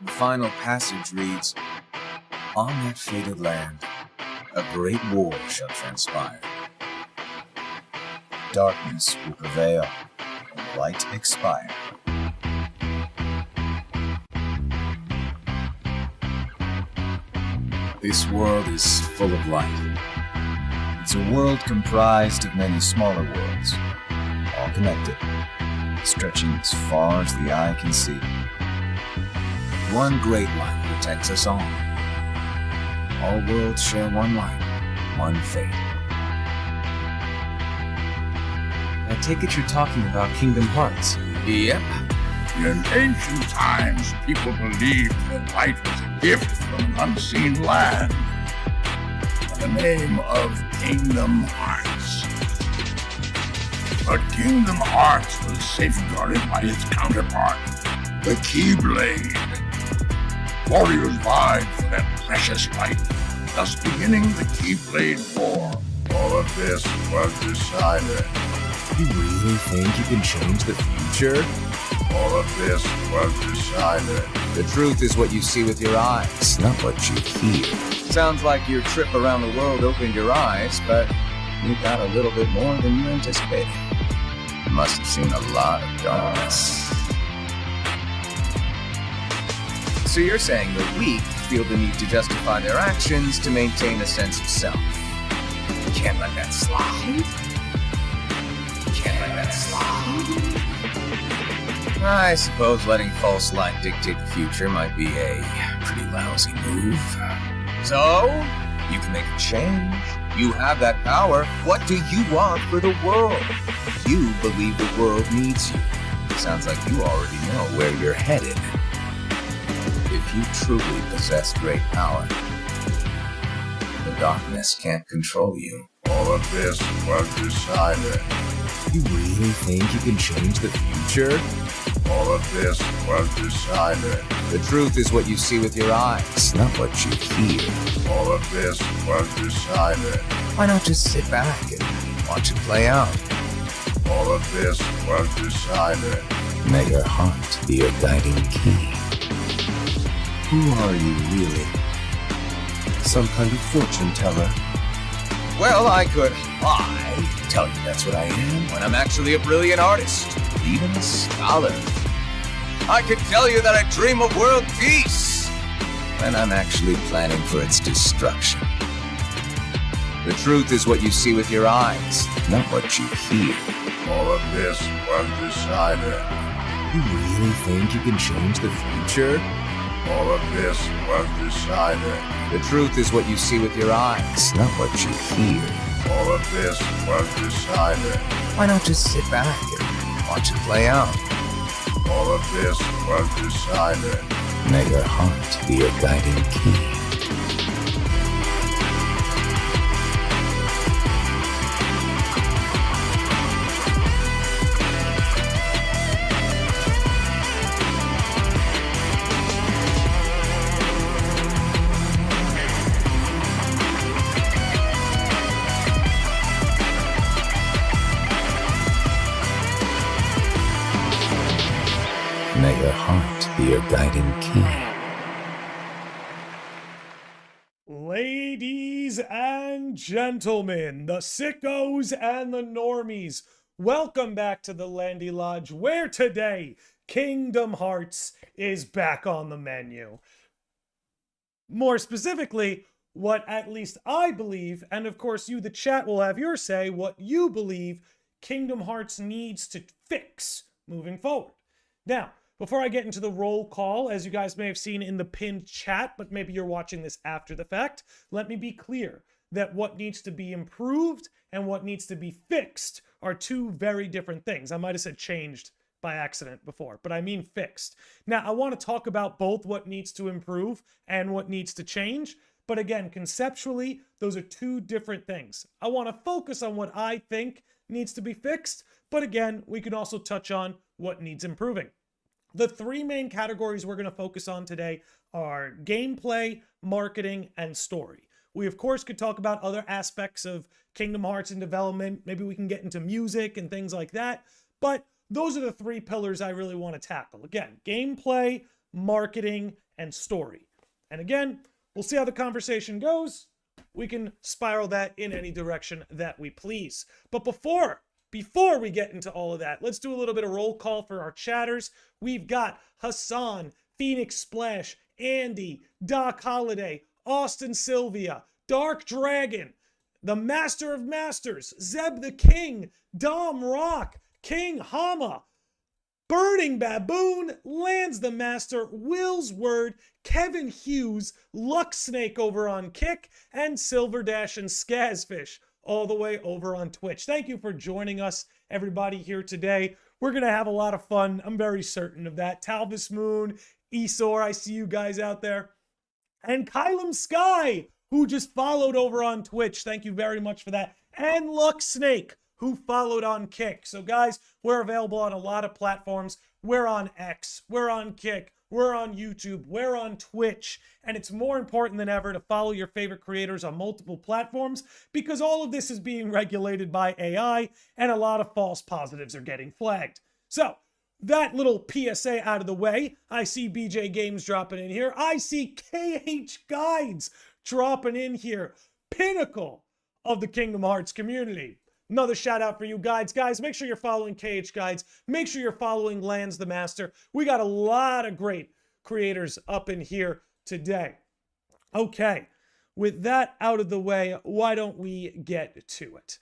The final passage reads, "On that fated land, a great war shall transpire. Darkness will prevail, and light expire. This world is full of light. It's a world comprised of many smaller worlds, all connected, stretching as far as the eye can see. One great light protects us all. All worlds share one light, one fate." I take it you're talking about Kingdom Hearts. Yep. In ancient times, people believed that light was a gift from an unseen land. By the name of Kingdom Hearts. But Kingdom Hearts was safeguarded by its counterpart, the Keyblade. Warriors vied for that precious light, thus beginning the Keyblade War. All of this was decided. You really think you can change the future? All of this was decided. The truth is what you see with your eyes, not what you hear. Sounds like your trip around the world opened your eyes, but you got a little bit more than you anticipated. You must have seen a lot of darkness. So you're saying the weak feel the need to justify their actions to maintain a sense of self. You can't let that slide. You can't let that slide. I suppose letting false light dictate the future might be a pretty lousy move. So, you can make a change. You have that power. What do you want for the world? You believe the world needs you. Sounds like you already know where you're headed. If you truly possess great power, the darkness can't control you. All of this was decided. You really think you can change the future? All of this was decided. The truth is what you see with your eyes, not what you hear. All of this was decided. Why not just sit back and watch it play out? All of this was decided. May your heart be your guiding key. Who are you really? Some kind of fortune teller. Well, I could lie, tell you that's what I am, when I'm actually a brilliant artist, even a scholar. I could tell you that I dream of world peace, when I'm actually planning for its destruction. The truth is what you see with your eyes, not what you hear. All of this was decided. You really think you can change the future? All of this was decided. The truth is what you see with your eyes, not what you hear. All of this was decided. Why not just sit back and watch it play out? All of this was decided. May your heart be your guiding key. May your heart be your guiding key. Ladies and gentlemen, the sickos and the normies, welcome back to the Landy Lodge, where today Kingdom Hearts is back on the menu. More specifically, what at least I believe, and of course you, the chat, will have your say, what you believe Kingdom Hearts needs to fix moving forward. Now, before I get into the roll call, as you guys may have seen in the pinned chat, but maybe you're watching this after the fact, let me be clear that what needs to be improved and what needs to be fixed are two very different things. I might have said changed by accident before, but I mean fixed. Now, I want to talk about both what needs to improve and what needs to change, but again, conceptually, those are two different things. I want to focus on what I think needs to be fixed, but again, we can also touch on what needs improving. The three main categories we're going to focus on today are gameplay, marketing, and story. We, of course, could talk about other aspects of Kingdom Hearts in development. Maybe we can get into music and things like that. But those are the three pillars I really want to tackle. Again, gameplay, marketing, and story. And again, we'll see how the conversation goes. We can spiral that in any direction that we please. But before we get into all of that, let's do a little bit of roll call for our chatters. We've got Hassan, Phoenix Splash, Andy, Doc Holiday, Austin Sylvia, Dark Dragon, the Master of Masters, Zeb the King, Dom Rock, King Hama, Burning Baboon, Lance the Master, Will's Word, Kevin Hughes, Luck Snake over on Kick, and Silver Dash and Skazfish all the way over on Twitch. Thank you for joining us, everybody, here today. We're going to have a lot of fun. I'm very certain of that. Talvis Moon, Esor, I see you guys out there. And Kylum Sky, who just followed over on Twitch. Thank you very much for that. And Luck Snake, who followed on Kick. So guys, we're available on a lot of platforms. We're on X, we're on Kick, we're on YouTube, we're on Twitch. And it's more important than ever to follow your favorite creators on multiple platforms because all of this is being regulated by AI and a lot of false positives are getting flagged. So that little PSA out of the way, I see BJ Games dropping in here. I see KH Guides dropping in here. Pinnacle of the Kingdom Hearts community. Another shout out for you guides. Guys, make sure you're following KH Guides. Make sure you're following Lance the Master. We got a lot of great creators up in here today. Okay, with that out of the way, why don't we get to it?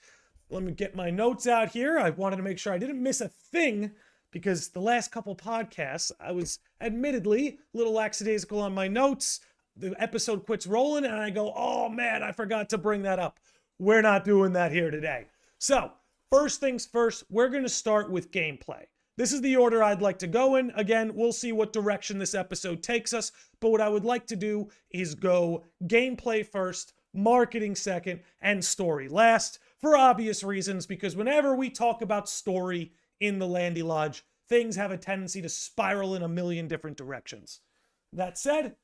Let me get my notes out here. I wanted to make sure I didn't miss a thing because the last couple podcasts, I was admittedly a little lackadaisical on my notes. The episode quits rolling and I go, oh man, I forgot to bring that up. We're not doing that here today. So, first things first, we're going to start with gameplay. This is the order I'd like to go in. Again, we'll see what direction this episode takes us, but what I would like to do is go gameplay first, marketing second, and story last, for obvious reasons, because whenever we talk about story in the Landy Lodge, things have a tendency to spiral in a million different directions. That said,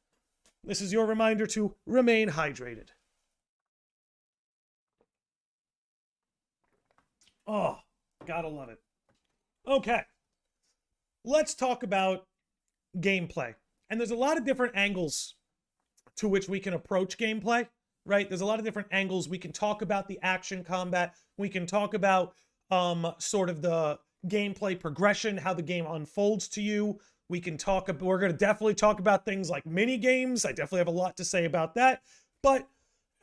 this is your reminder to remain hydrated. Oh, gotta love it. Okay, let's talk about gameplay. And there's a lot of different angles to which we can approach gameplay, right? There's a lot of different angles. We can talk about the action combat. We can talk about sort of the gameplay progression, how the game unfolds to you. We can talk, we're going to definitely talk about things like mini games. I definitely have a lot to say about that. But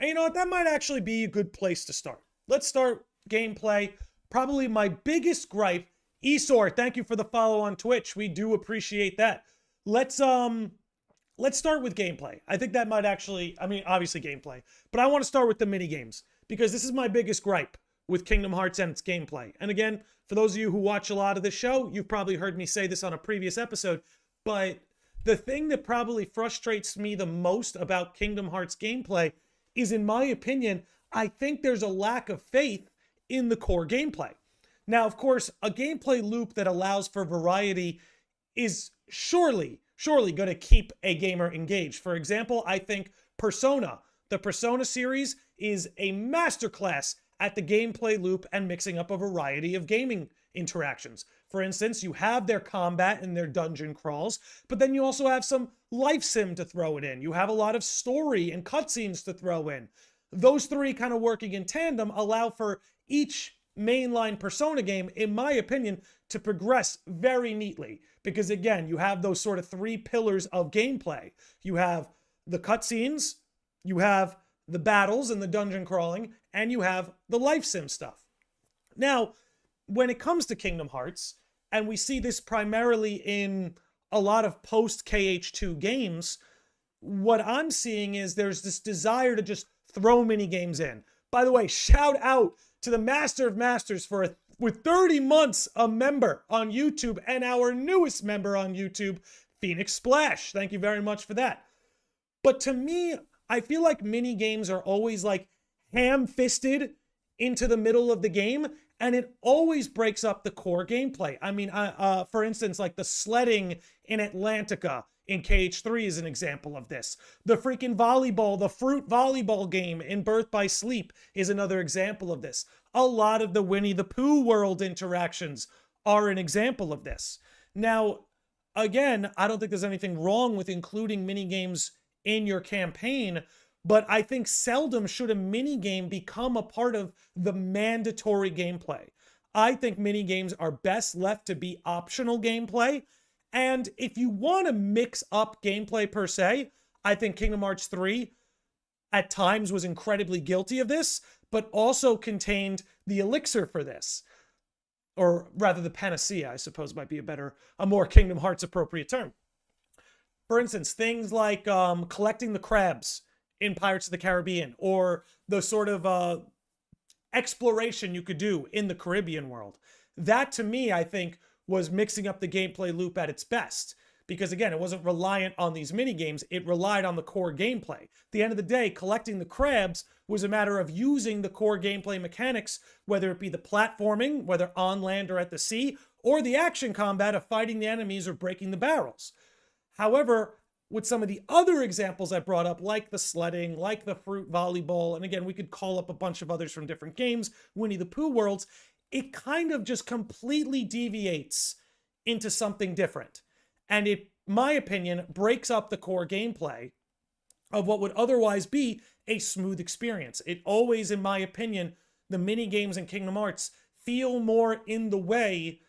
you know what? That might actually be a good place to start. Let's start gameplay. Probably my biggest gripe, Esor, thank you for the follow on Twitch. We do appreciate that. Let's start with gameplay. I think that might actually, I mean, obviously gameplay, but I want to start with the mini games because this is my biggest gripe with Kingdom Hearts and its gameplay. And again, for those of you who watch a lot of this show, you've probably heard me say this on a previous episode, but the thing that probably frustrates me the most about Kingdom Hearts gameplay is, in my opinion, I think there's a lack of faith in the core gameplay. Now, of course, a gameplay loop that allows for variety is surely going to keep a gamer engaged. For example, I think Persona, the Persona series, is a masterclass at the gameplay loop and mixing up a variety of gaming interactions. For instance, you have their combat and their dungeon crawls, but then you also have some life sim to throw it in. You have a lot of story and cutscenes to throw in. Those three kind of working in tandem allow for each mainline Persona game, in my opinion, to progress very neatly. Because again, you have those sort of three pillars of gameplay. You have the cutscenes, you have the battles and the dungeon crawling, and you have the life sim stuff. Now, when it comes to Kingdom Hearts, and we see this primarily in a lot of post KH2 games, what I'm seeing is there's this desire to just throw mini games in. By the way, shout out to the Master of Masters for with 30 months a member on YouTube, and our newest member on YouTube, Phoenix Splash. Thank you very much for that. But to me, I feel like mini games are always like ham-fisted into the middle of the game, and it always breaks up the core gameplay. I mean, for instance, like the sledding in Atlantica in KH4 is an example of this. The freaking volleyball, the fruit volleyball game in Birth by Sleep is another example of this. A lot of the Winnie the Pooh world interactions are an example of this. Now, again, I don't think there's anything wrong with including mini games in your campaign, but I think seldom should a mini game become a part of the mandatory gameplay. I think mini games are best left to be optional gameplay. And if you want to mix up gameplay per se, I think Kingdom Hearts 3 at times was incredibly guilty of this, but also contained the elixir for this. Or rather the panacea, I suppose might be a more Kingdom Hearts appropriate term. For instance, things like collecting the crabs in Pirates of the Caribbean, or the sort of exploration you could do in the Caribbean world. That to me, I think, was mixing up the gameplay loop at its best. Because again, it wasn't reliant on these mini games, it relied on the core gameplay. At the end of the day, collecting the crabs was a matter of using the core gameplay mechanics, whether it be the platforming, whether on land or at the sea, or the action combat of fighting the enemies or breaking the barrels. However, with some of the other examples I brought up, like the sledding, like the fruit volleyball, and again, we could call up a bunch of others from different games, Winnie the Pooh worlds, it kind of just completely deviates into something different. And it, my opinion, breaks up the core gameplay of what would otherwise be a smooth experience. It always, in my opinion, the mini games in Kingdom Hearts feel more in the way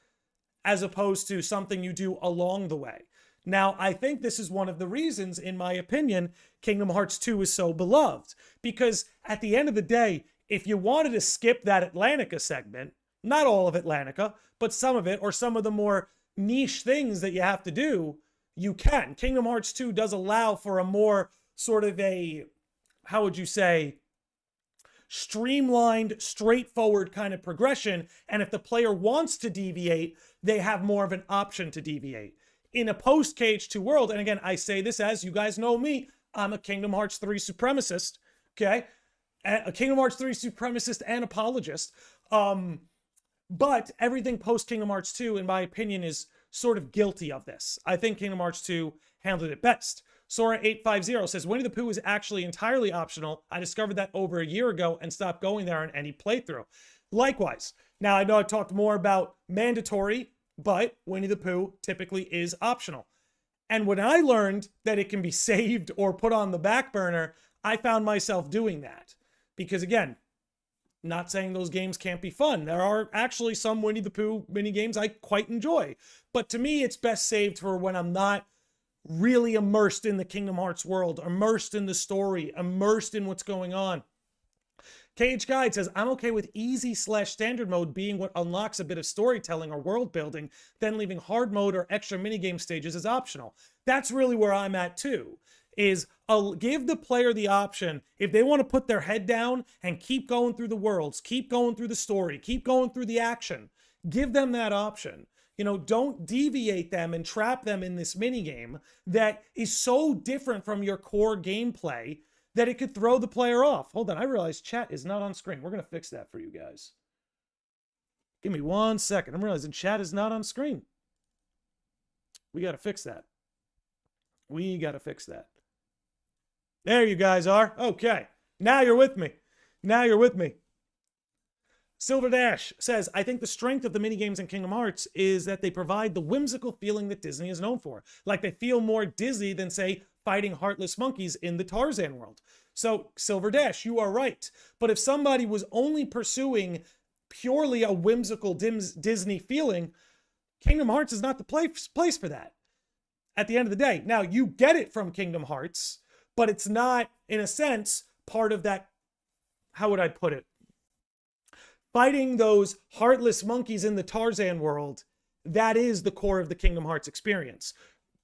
as opposed to something you do along the way. Now, I think this is one of the reasons, in my opinion, Kingdom Hearts 2 is so beloved. Because at the end of the day, if you wanted to skip that Atlantica segment, not all of Atlantica, but some of it, or some of the more niche things that you have to do, you can. Kingdom Hearts 2 does allow for a more sort of a, how would you say, streamlined, straightforward kind of progression. And if the player wants to deviate, they have more of an option to deviate. In a post KH2 world, and again, I say this as you guys know me, I'm a Kingdom Hearts 3 supremacist, okay? A Kingdom Hearts 3 supremacist and apologist. But everything post Kingdom Hearts 2, in my opinion, is sort of guilty of this. I think Kingdom Hearts 2 handled it best. Sora850 says, Winnie the Pooh is actually entirely optional. I discovered that over a year ago and stopped going there on any playthrough. Likewise. Now, I know I talked more about mandatory, but Winnie the Pooh typically is optional. And when I learned that it can be saved or put on the back burner, I found myself doing that. Because again, not saying those games can't be fun. There are actually some Winnie the Pooh mini games I quite enjoy. But to me, it's best saved for when I'm not really immersed in the Kingdom Hearts world, immersed in the story, immersed in what's going on. KH Guide says, I'm okay with easy/standard mode being what unlocks a bit of storytelling or world building, then leaving hard mode or extra minigame stages as optional. That's really where I'm at too, is give the player the option, if they want to put their head down and keep going through the worlds, keep going through the story, keep going through the action, give them that option. You know, don't deviate them and trap them in this minigame that is so different from your core gameplay that it could throw the player off. Hold on, I realize chat is not on screen. We're going to fix that for you guys. Give me 1 second. I'm realizing chat is not on screen. We got to fix that. We got to fix that. There you guys are. Okay. Now you're with me. Now you're with me. Silver Dash says, I think the strength of the minigames in Kingdom Hearts is that they provide the whimsical feeling that Disney is known for. Like they feel more Disney than, say, fighting heartless monkeys in the Tarzan world. So, Silver Dash, you are right. But if somebody was only pursuing purely a whimsical Disney feeling, Kingdom Hearts is not the place for that. At the end of the day. Now, you get it from Kingdom Hearts, but it's not, in a sense, part of that, how would I put it? Fighting those heartless monkeys in the Tarzan world, that is the core of the Kingdom Hearts experience.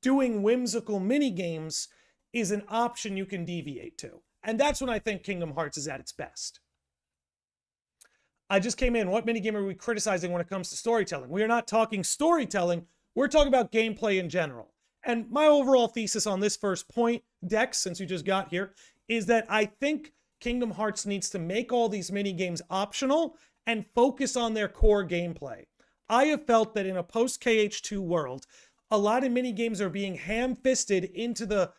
Doing whimsical mini games is an option you can deviate to. And that's when I think Kingdom Hearts is at its best. I just came in. What minigame are we criticizing when it comes to storytelling? We are not talking storytelling. We're talking about gameplay in general. And my overall thesis on this first point, Dex, since you just got here, is that I think Kingdom Hearts needs to make all these minigames optional and focus on their core gameplay. I have felt that in a post-KH2 world, a lot of minigames are being ham-fisted into the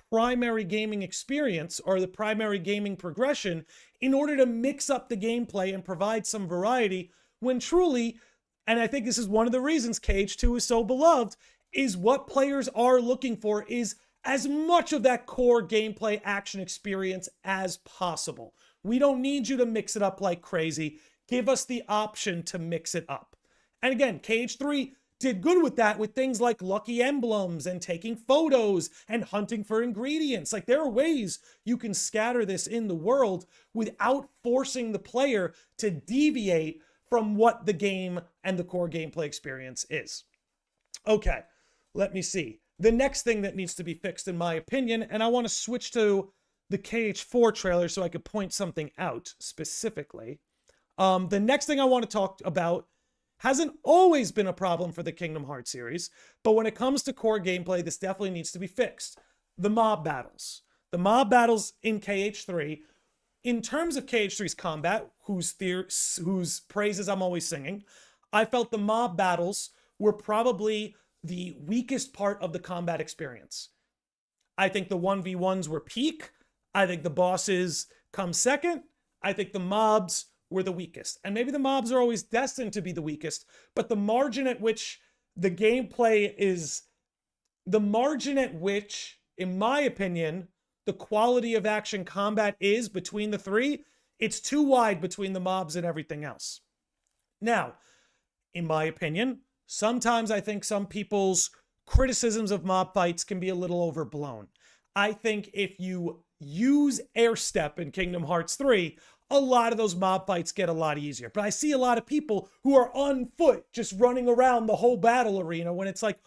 primary gaming experience or the primary gaming progression in order to mix up the gameplay and provide some variety when truly, and I think this is one of the reasons KH2 is so beloved, is what players are looking for is as much of that core gameplay action experience as possible. We don't need you to mix it up like crazy. Give us the option to mix it up. And again, KH3 did good with that, with things like lucky emblems and taking photos and hunting for ingredients. Like, there are ways you can scatter this in the world without forcing the player to deviate from what the game and the core gameplay experience is. Okay, let me see. The next thing that needs to be fixed, in my opinion, and I want to switch to the KH4 trailer so I could point something out specifically. The next thing I want to talk about hasn't always been a problem for the Kingdom Hearts series, but when it comes to core gameplay, this definitely needs to be fixed. The mob battles. The mob battles in KH3, in terms of KH3's combat, whose praises I'm always singing, I felt the mob battles were probably the weakest part of the combat experience. I think the 1v1s were peak. I think the bosses come second. I think the mobs were the weakest. And maybe the mobs are always destined to be the weakest, but the margin at which the gameplay is, the margin at which, in my opinion, the quality of action combat is between the three, it's too wide between the mobs and everything else. Now, in my opinion, sometimes I think some people's criticisms of mob fights can be a little overblown. I think if you use air step in Kingdom Hearts 3, a lot of those mob fights get a lot easier. But I see a lot of people who are on foot just running around the whole battle arena when it's like,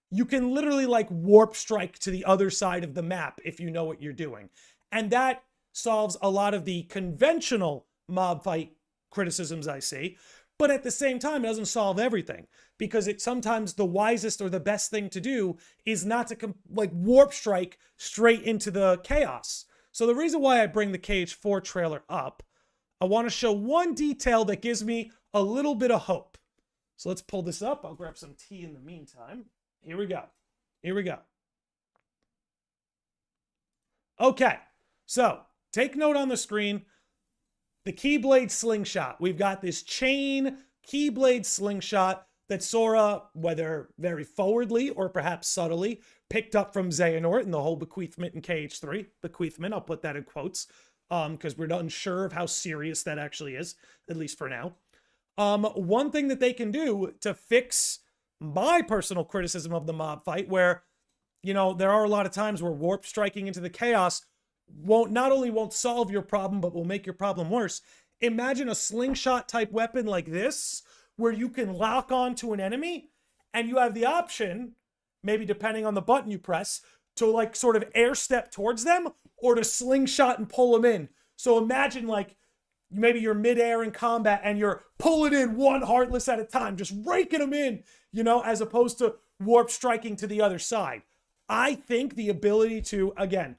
you can literally like warp strike to the other side of the map if you know what you're doing. And that solves a lot of the conventional mob fight criticisms I see. But at the same time, it doesn't solve everything, because it's sometimes the wisest or the best thing to do is not to like warp strike straight into the chaos. So the reason why I bring the KH4 trailer up, I want to show one detail that gives me a little bit of hope. So let's pull this up. I'll grab some tea in the meantime. Here we go. Here we go. Okay, so take note on the screen. The Keyblade slingshot. We've got this chain Keyblade slingshot that Sora, whether very forwardly or perhaps subtly, picked up from Xehanort in the whole bequeathment in KH3. Bequeathment, I'll put that in quotes, because we're unsure of how serious that actually is, at least for now. One thing that they can do to fix my personal criticism of the mob fight, where, you know, there are a lot of times where warp striking into the chaos not only won't solve your problem, but will make your problem worse. Imagine a slingshot type weapon like this, where you can lock onto an enemy and you have the option, maybe depending on the button you press, to like sort of air step towards them or to slingshot and pull them in. So imagine like maybe you're midair in combat and you're pulling in one Heartless at a time, just raking them in, you know, as opposed to warp striking to the other side. I think the ability to, again,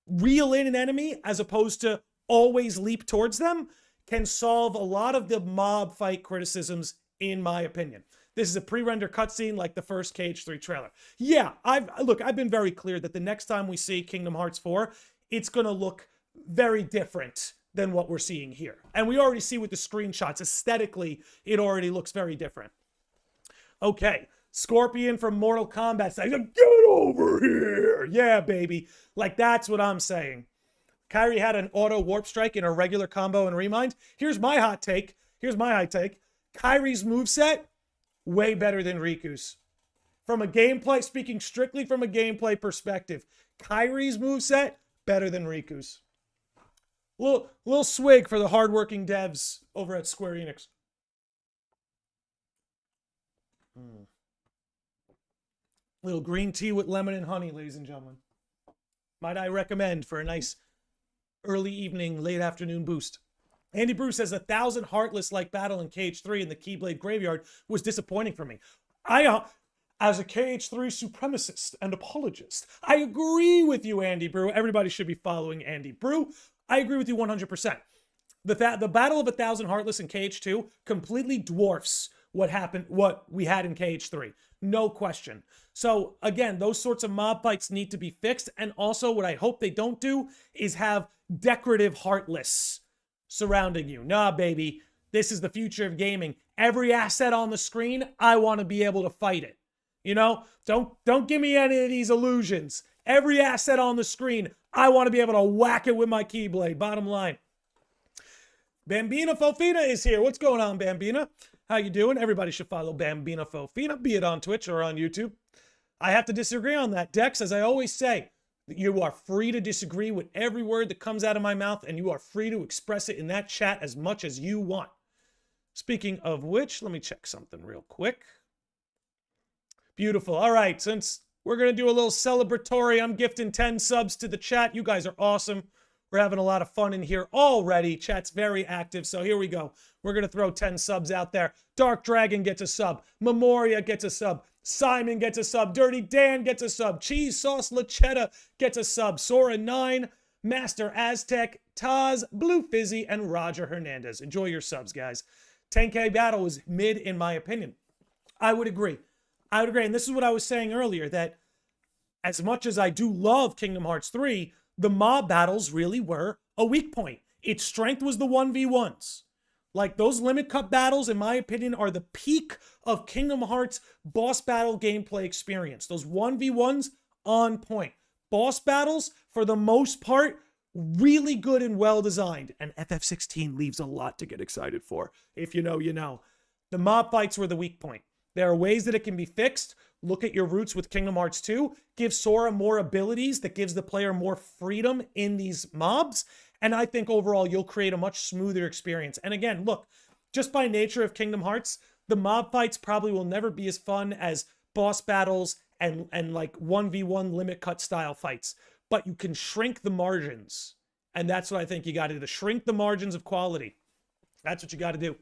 reel in an enemy as opposed to always leap towards them can solve a lot of the mob fight criticisms, in my opinion. This is a pre-render cutscene like the first KH3 trailer. Yeah, I've been very clear that the next time we see Kingdom Hearts 4, it's going to look very different than what we're seeing here. And we already see with the screenshots, aesthetically, it already looks very different. Okay, Scorpion from Mortal Kombat says, "Get over here!" Yeah, baby. Like, that's what I'm saying. Kairi had an auto warp strike in a regular combo and Remind. Here's my hot take. Kairi's moveset, way better than Riku's. From a gameplay, speaking strictly from a gameplay perspective, Kairi's moveset, better than Riku's. Little swig for the hardworking devs over at Square Enix. Little green tea with lemon and honey, ladies and gentlemen. Might I recommend for a nice early evening, late afternoon boost. Andy Bruce says 1,000 Heartless-like battle in KH3 in the Keyblade Graveyard was disappointing for me. As a KH3 supremacist and apologist, I agree with you, Andy Brew. Everybody should be following Andy Brew. I agree with you 100%. The battle of 1,000 Heartless in KH2 completely dwarfs what we had in KH3. No question. So again, those sorts of mob fights need to be fixed. And also what I hope they don't do is have decorative Heartless surrounding you. Nah, baby. This is the future of gaming. Every asset on the screen, I want to be able to fight it. You know, don't give me any of these illusions. Every asset on the screen, I want to be able to whack it with my Keyblade. Bottom line. Bambina Fofina is here. What's going on, Bambina? How you doing? Everybody should follow Bambina Fofina, be it on Twitch or on YouTube. I have to disagree on that. Dex, as I always say, you are free to disagree with every word that comes out of my mouth, and you are free to express it in that chat as much as you want. Speaking of which, let me check something real quick. Beautiful. All right, since we're going to do a little celebratory, I'm gifting 10 subs to the chat. You guys are awesome. We're having a lot of fun in here already. Chat's very active, so here we go. We're going to throw 10 subs out there. Dark Dragon gets a sub. Memoria gets a sub. Simon gets a sub. Dirty Dan gets a sub. Cheese Sauce Lachetta gets a sub. Sora 9, Master Aztec, Taz, Blue Fizzy, and Roger Hernandez. Enjoy your subs, guys. 10K battle was mid, in my opinion. I would agree. And this is what I was saying earlier, that as much as I do love Kingdom Hearts 3, the mob battles really were a weak point. Its strength was the 1v1s. Like, those limit cut battles, in my opinion, are the peak of Kingdom Hearts boss battle gameplay experience. Those 1v1s, on point. Boss battles, for the most part, really good and well designed. And FF16 leaves a lot to get excited for. If you know, you know. The mob fights were the weak point. There are ways that it can be fixed. Look at your roots with Kingdom Hearts 2. Give Sora more abilities that gives the player more freedom in these mobs. And I think overall you'll create a much smoother experience. And again, look, just by nature of Kingdom Hearts, the mob fights probably will never be as fun as boss battles and like 1v1 limit cut style fights. But you can shrink the margins. And that's what I think you got to do, to shrink the margins of quality. That's what you got to do.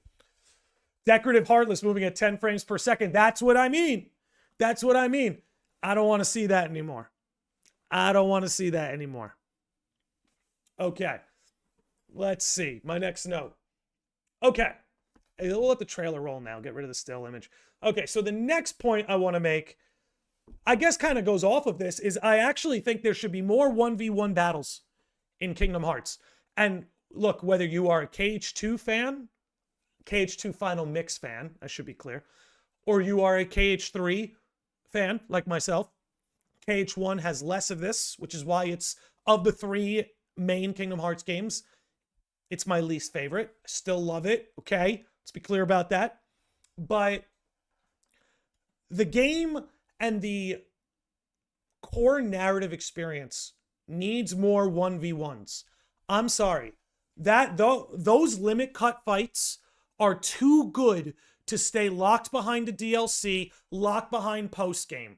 Decorative Heartless moving at 10 frames per second. That's what I mean. That's what I mean. I don't want to see that anymore. I don't want to see that anymore. Okay. Let's see. My next note. Okay. We'll let the trailer roll now. Get rid of the still image. Okay, so the next point I want to make, I guess kind of goes off of this, is I actually think there should be more 1v1 battles in Kingdom Hearts. And look, whether you are a KH2 fan, KH2 Final Mix fan, I should be clear, or you are a KH3 fan like myself, KH1 has less of this, which is why it's, of the 3 main Kingdom Hearts games, it's my least favorite. I still love it, okay? Let's be clear about that. But the game and the core narrative experience needs more 1v1s. I'm sorry. Those limit cut fights are too good to stay locked behind a DLC, locked behind post-game.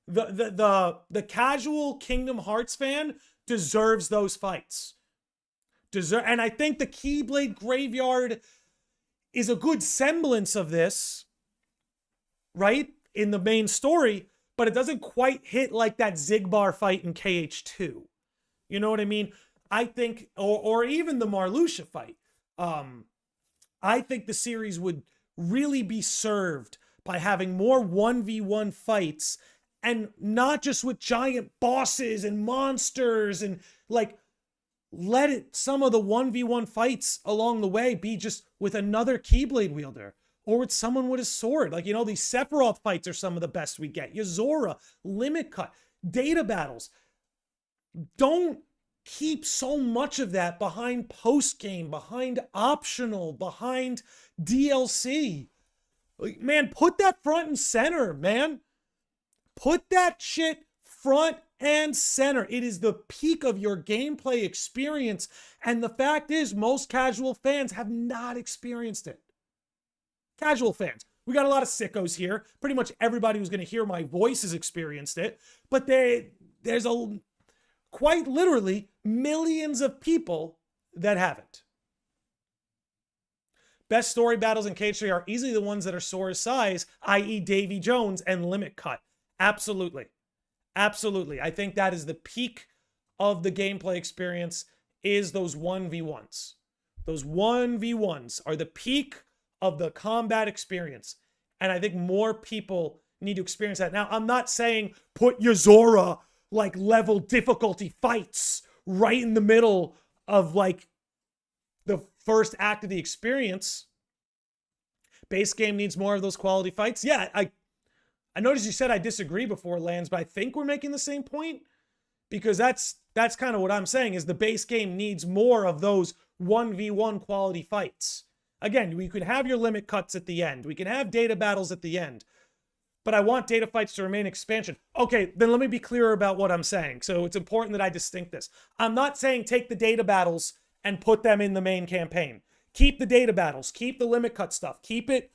The casual Kingdom Hearts fan deserves those fights. And I think the Keyblade Graveyard is a good semblance of this, right? In the main story, but it doesn't quite hit like that Zigbar fight in KH2. You know what I mean? I think, or even the Marluxia fight. I think the series would really be served by having more 1v1 fights, and not just with giant bosses and monsters, and like, let it, some of the 1v1 fights along the way be just with another Keyblade wielder or with someone with a sword. Like, you know, these Sephiroth fights are some of the best we get. Yozora, limit cut, data battles. Don't keep so much of that behind post-game, behind optional, behind DLC. Like, man, put that front and center, man. Put that shit front and center. It is the peak of your gameplay experience. And the fact is, most casual fans have not experienced it. Casual fans. We got a lot of sickos here. Pretty much everybody who's going to hear my voice has experienced it. But there's quite literally millions of people that haven't. Best story battles in KH3 are easily the ones that are Sora's size, i.e. Davy Jones and Limit Cut. Absolutely. Absolutely. I think that is the peak of the gameplay experience, is those 1v1s. Those 1v1s are the peak of the combat experience. And I think more people need to experience that. Now, I'm not saying put Yozora like level difficulty fights right in the middle of like the first act of the experience. Base game needs more of those quality fights. Yeah, I I noticed you said I disagree before, Lands, but I think we're making the same point, because that's kind of what I'm saying, is the base game needs more of those 1v1 quality fights. Again, we could have your limit cuts at the end. We can have data battles at the end. But I want data fights to remain expansion. Okay, then let me be clearer about what I'm saying. So it's important that I distinct this. I'm not saying take the data battles and put them in the main campaign. Keep the data battles. Keep the limit cut stuff. Keep it.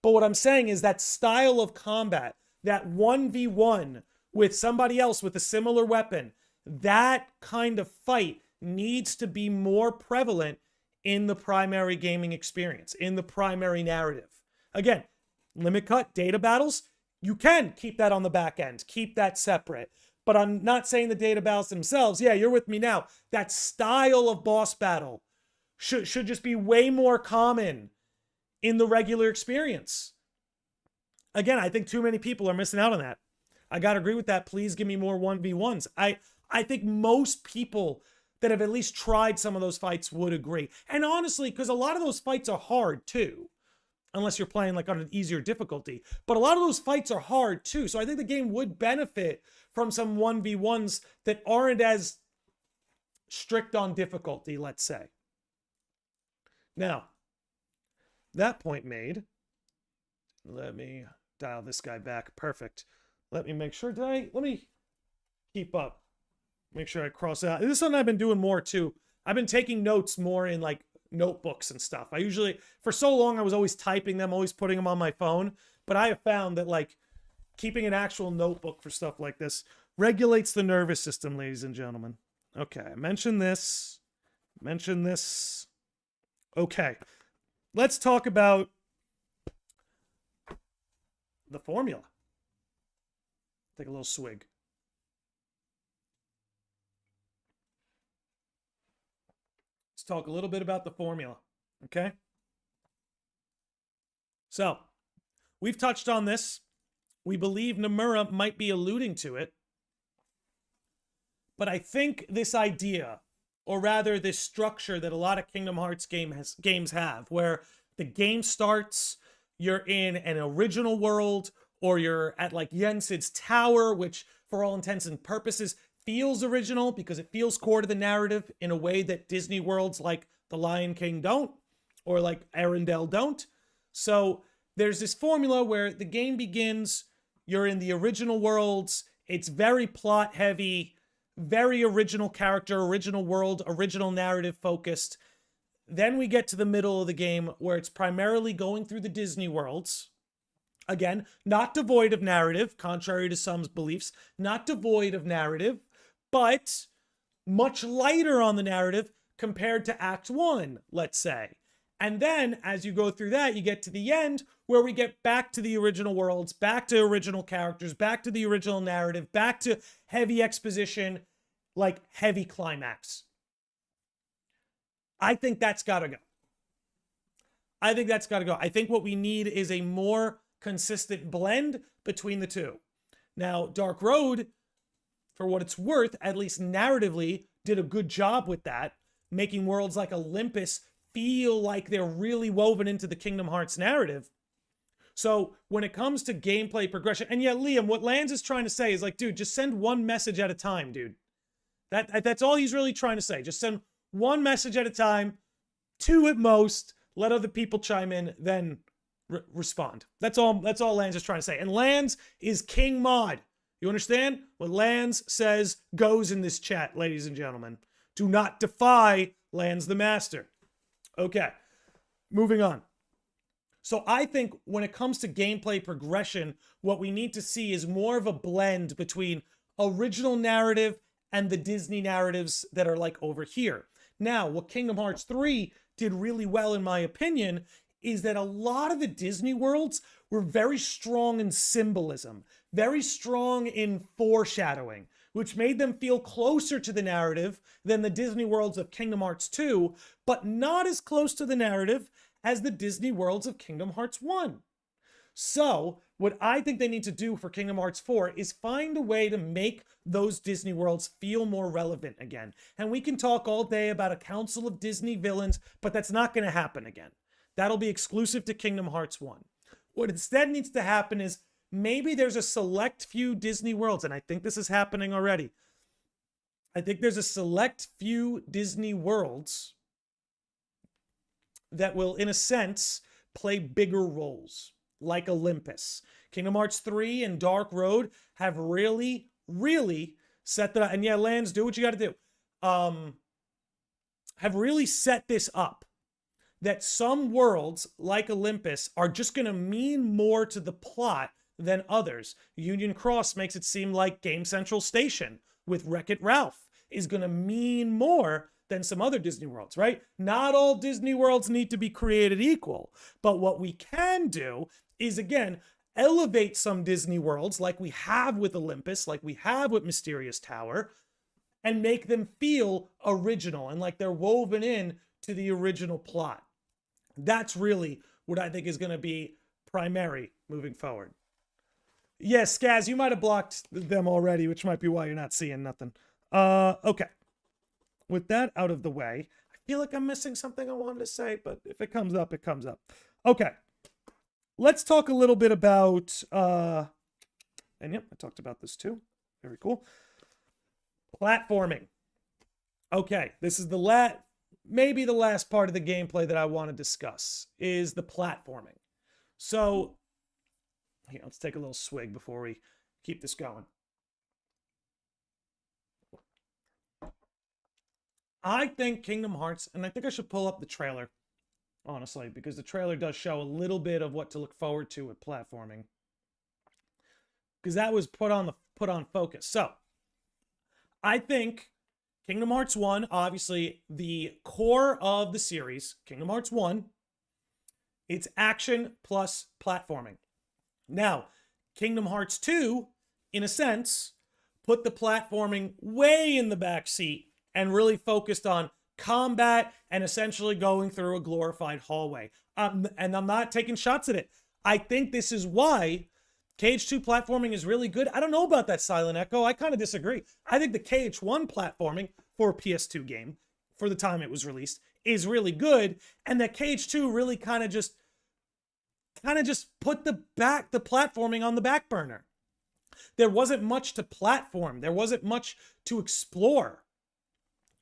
But what I'm saying is that style of combat, that 1v1 with somebody else with a similar weapon, that kind of fight needs to be more prevalent in the primary gaming experience, in the primary narrative. Again, limit cut, data battles, you can keep that on the back end. Keep that separate. But I'm not saying the data battles themselves. Yeah, you're with me now. That style of boss battle should just be way more common in the regular experience. Again, I think too many people are missing out on that. I got to agree with that. Please give me more 1v1s. I think most people that have at least tried some of those fights would agree. And honestly, because a lot of those fights are hard too. Unless you're playing like on an easier difficulty. But a lot of those fights are hard too. So I think the game would benefit from some 1v1s that aren't as strict on difficulty, let's say. Now, that point made, let me dial this guy back. Perfect. Let me make sure, let me keep up. Make sure I cross out. This is something I've been doing more too. I've been taking notes more in like notebooks and stuff. I usually, for so long, I was always typing them, always putting them on my phone. But I have found that like keeping an actual notebook for stuff like this regulates the nervous system, ladies and gentlemen. Okay, I mentioned this. Okay, let's talk about the formula. Take a little swig. Talk a little bit about the formula, okay? So, we've touched on this. We believe Nomura might be alluding to it. But I think this idea, or rather this structure that a lot of Kingdom Hearts games have, where the game starts, you're in an original world, or you're at like Yensid's tower, which for all intents and purposes feels original because it feels core to the narrative in a way that Disney worlds like The Lion King don't, or like Arendelle don't. So there's this formula where the game begins, you're in the original worlds, it's very plot heavy, very original character, original world, original narrative focused. Then we get to the middle of the game where it's primarily going through the Disney worlds. Again, not devoid of narrative, contrary to some beliefs, not devoid of narrative, but much lighter on the narrative compared to Act 1, let's say. And then, as you go through that, you get to the end, where we get back to the original worlds, back to original characters, back to the original narrative, back to heavy exposition, like heavy climax. I think that's got to go. I think what we need is a more consistent blend between the two. Now, Dark Road, for what it's worth, at least narratively, did a good job with that, making worlds like Olympus feel like they're really woven into the Kingdom Hearts narrative. So when it comes to gameplay progression, and yeah, Liam, what Lance is trying to say is like, dude, just send one message at a time, dude. That's all he's really trying to say. Just send one message at a time, two at most, let other people chime in, then respond. That's all Lance is trying to say. And Lance is King Mod. You understand? What Lance says goes in this chat, ladies and gentlemen. Do not defy Lance the Master. Okay, moving on. So I think when it comes to gameplay progression, what we need to see is more of a blend between original narrative and the Disney narratives that are like over here. Now, what Kingdom Hearts 3 did really well, in my opinion, is that a lot of the Disney worlds were very strong in symbolism, very strong in foreshadowing, which made them feel closer to the narrative than the Disney worlds of Kingdom Hearts 2, but not as close to the narrative as the Disney worlds of Kingdom Hearts 1. So, what I think they need to do for Kingdom Hearts 4 is find a way to make those Disney worlds feel more relevant again. And we can talk all day about a council of Disney villains, but that's not going to happen again. That'll be exclusive to Kingdom Hearts 1. What instead needs to happen is maybe there's a select few Disney worlds, and I think this is happening already. I think there's a select few Disney worlds that will, in a sense, play bigger roles, like Olympus. Kingdom Hearts 3 and Dark Road have really, really set that up. And yeah, Lands, do what you got to do. Have really set this up. That some worlds, like Olympus, are just going to mean more to the plot than others. Union Cross makes it seem like Game Central Station with Wreck-It Ralph is going to mean more than some other Disney worlds, right? Not all Disney worlds need to be created equal. But what we can do is, again, elevate some Disney worlds like we have with Olympus, like we have with Mysterious Tower, and make them feel original and like they're woven in to the original plot. That's really what I think is going to be primary moving forward. Yes, Skaz, you might have blocked them already, which might be why you're not seeing nothing. Okay. With that out of the way, I feel like I'm missing something I wanted to say, but if it comes up, it comes up. Okay. Let's talk a little bit about, and yep, I talked about this too. Very cool. Platforming. Okay, this is maybe the last part of the gameplay that I want to discuss is the platforming. So, here, let's take a little swig before we keep this going. I think Kingdom Hearts, and I think I should pull up the trailer, honestly, because the trailer does show a little bit of what to look forward to with platforming. Because that was put on focus. So, I think Kingdom Hearts 1, obviously the core of the series, Kingdom Hearts 1, it's action plus platforming. Now, Kingdom Hearts 2, in a sense, put the platforming way in the back seat and really focused on combat and essentially going through a glorified hallway. And I'm not taking shots at it. I think this is why KH2 platforming is really good. I don't know about that, Silent Echo. I kind of disagree. I think the KH1 platforming for a PS2 game, for the time it was released, is really good. And that KH2 really kind of just put the platforming on the back burner. There wasn't much to platform. There wasn't much to explore.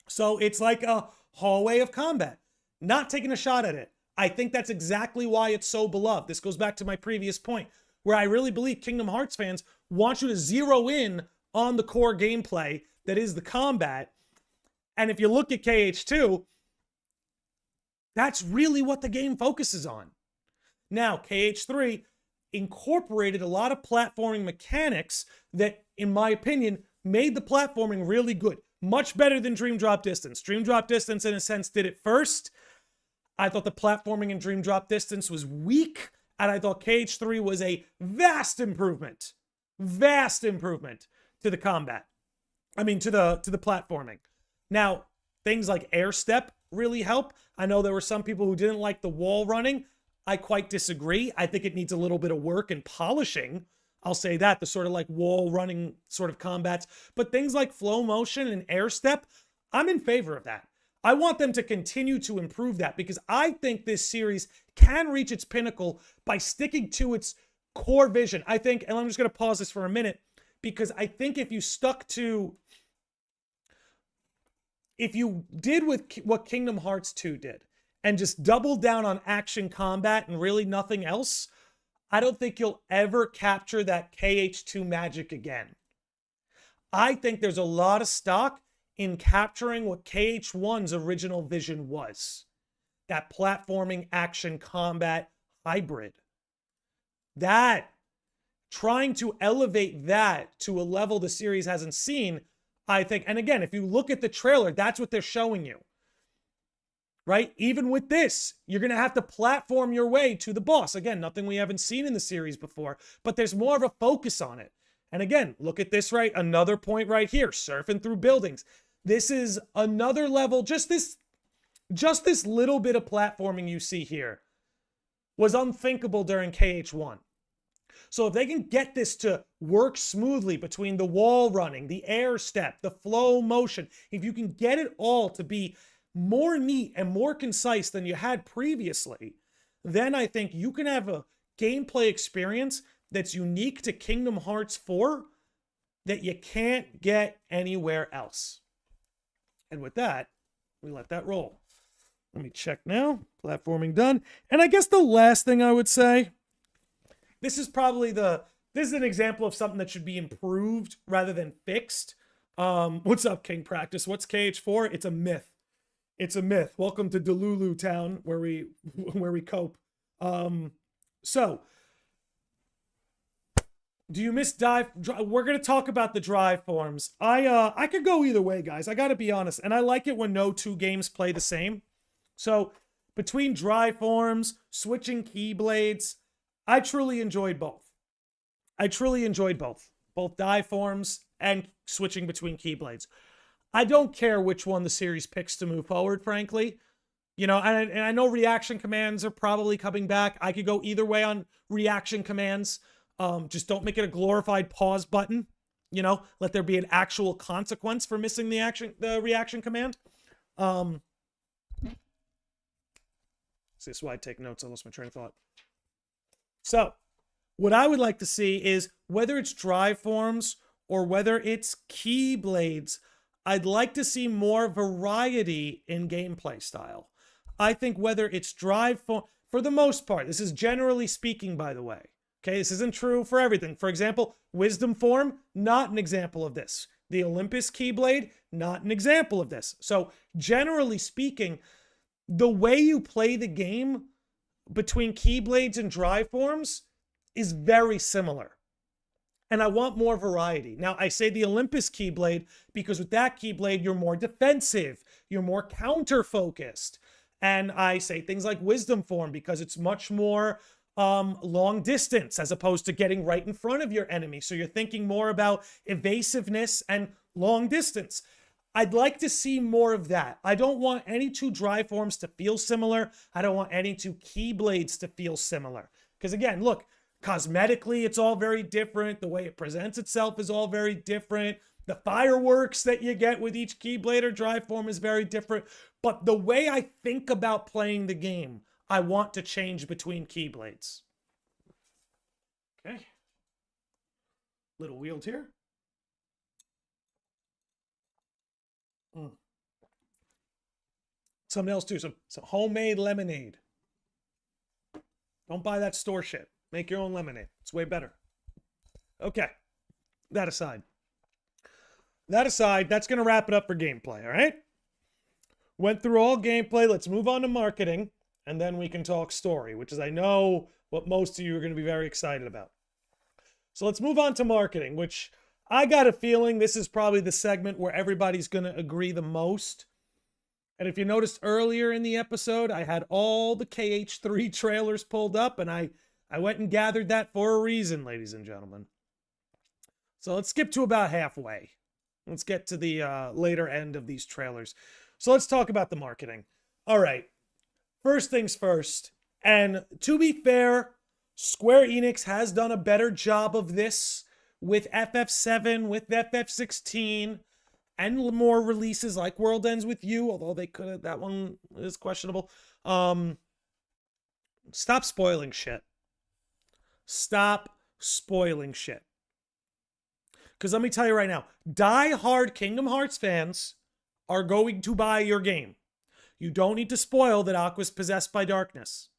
So it's like a hallway of combat. Not taking a shot at it. I think that's exactly why it's so beloved. This goes back to my previous point, where I really believe Kingdom Hearts fans want you to zero in on the core gameplay that is the combat. And if you look at KH2, that's really what the game focuses on. Now, KH3 incorporated a lot of platforming mechanics that, in my opinion, made the platforming really good. Much better than Dream Drop Distance. Dream Drop Distance, in a sense, did it first. I thought the platforming in Dream Drop Distance was weak, and I thought KH3 was a vast improvement to the combat. I mean, to the platforming. Now, things like air step really help. I know there were some people who didn't like the wall running. I quite disagree. I think it needs a little bit of work and polishing. I'll say that, the sort of like wall running sort of combats. But things like flow motion and air step, I'm in favor of that. I want them to continue to improve that because I think this series can reach its pinnacle by sticking to its core vision. I think, and I'm just going to pause this for a minute, because I think if you did with what Kingdom Hearts 2 did and just doubled down on action combat and really nothing else, I don't think you'll ever capture that KH2 magic again. I think there's a lot of stock in capturing what KH1's original vision was. That platforming action combat hybrid. That, trying to elevate that to a level the series hasn't seen, I think, and again, if you look at the trailer, that's what they're showing you. Right? Even with this, you're going to have to platform your way to the boss. Again, nothing we haven't seen in the series before, but there's more of a focus on it. And again, look at this, right? Another point right here, surfing through buildings. This is another level. Just this little bit of platforming you see here was unthinkable during KH1. So if they can get this to work smoothly between the wall running, the air step, the flow motion, if you can get it all to be more neat and more concise than you had previously, then I think you can have a gameplay experience that's unique to Kingdom Hearts 4 that you can't get anywhere else. And with that, we let that roll. Let me check now. Platforming done. And I guess the last thing I would say, this is an example of something that should be improved rather than fixed. What's up, King Practice? What's KH4? It's a myth. It's a myth. Welcome to Delulu Town, where we cope. So, do you miss dive? We're gonna talk about the drive forms. I could go either way, guys. I gotta be honest, and I like it when no two games play the same. So, between drive forms, switching keyblades, I truly enjoyed both. Both dive forms and switching between keyblades. I don't care which one the series picks to move forward, frankly. You know, and I know reaction commands are probably coming back. I could go either way on reaction commands. Just don't make it a glorified pause button. You know, let there be an actual consequence for missing the reaction command. See, this is why I take notes. I lost my train of thought. So, what I would like to see is whether it's drive forms or whether it's keyblades, I'd like to see more variety in gameplay style. I think whether it's drive form, for the most part, this is generally speaking, by the way. Okay, this isn't true for everything. For example, wisdom form, not an example of this. The Olympus Keyblade, not an example of this. So, generally speaking, the way you play the game between keyblades and drive forms is very similar. And I want more variety. Now, I say the Olympus Keyblade because with that Keyblade, you're more defensive. You're more counter-focused. And I say things like Wisdom Form because it's much more long distance as opposed to getting right in front of your enemy. So you're thinking more about evasiveness and long distance. I'd like to see more of that. I don't want any two drive forms to feel similar. I don't want any two Keyblades to feel similar. Because again, look, cosmetically, it's all very different. The way it presents itself is all very different. The fireworks that you get with each Keyblade or drive form is very different. But the way I think about playing the game, I want to change between Keyblades. Okay. Little wheeled here. Something else too, some homemade lemonade. Don't buy that store shit. Make your own lemonade. It's way better. Okay. That aside, that's going to wrap it up for gameplay, all right? Went through all gameplay. Let's move on to marketing, and then we can talk story, which is, I know, what most of you are going to be very excited about. So let's move on to marketing, which I got a feeling this is probably the segment where everybody's going to agree the most. And if you noticed earlier in the episode, I had all the KH4 trailers pulled up, and I went and gathered that for a reason, ladies and gentlemen. So let's skip to about halfway. Let's get to the later end of these trailers. So let's talk about the marketing. All right. First things first. And to be fair, Square Enix has done a better job of this with FF7, with FF16, and more releases like World Ends With You, although they could have, that one is questionable. Stop spoiling shit. Stop spoiling shit. Because let me tell you right now, die-hard Kingdom Hearts fans are going to buy your game. You don't need to spoil that Aqua's possessed by darkness.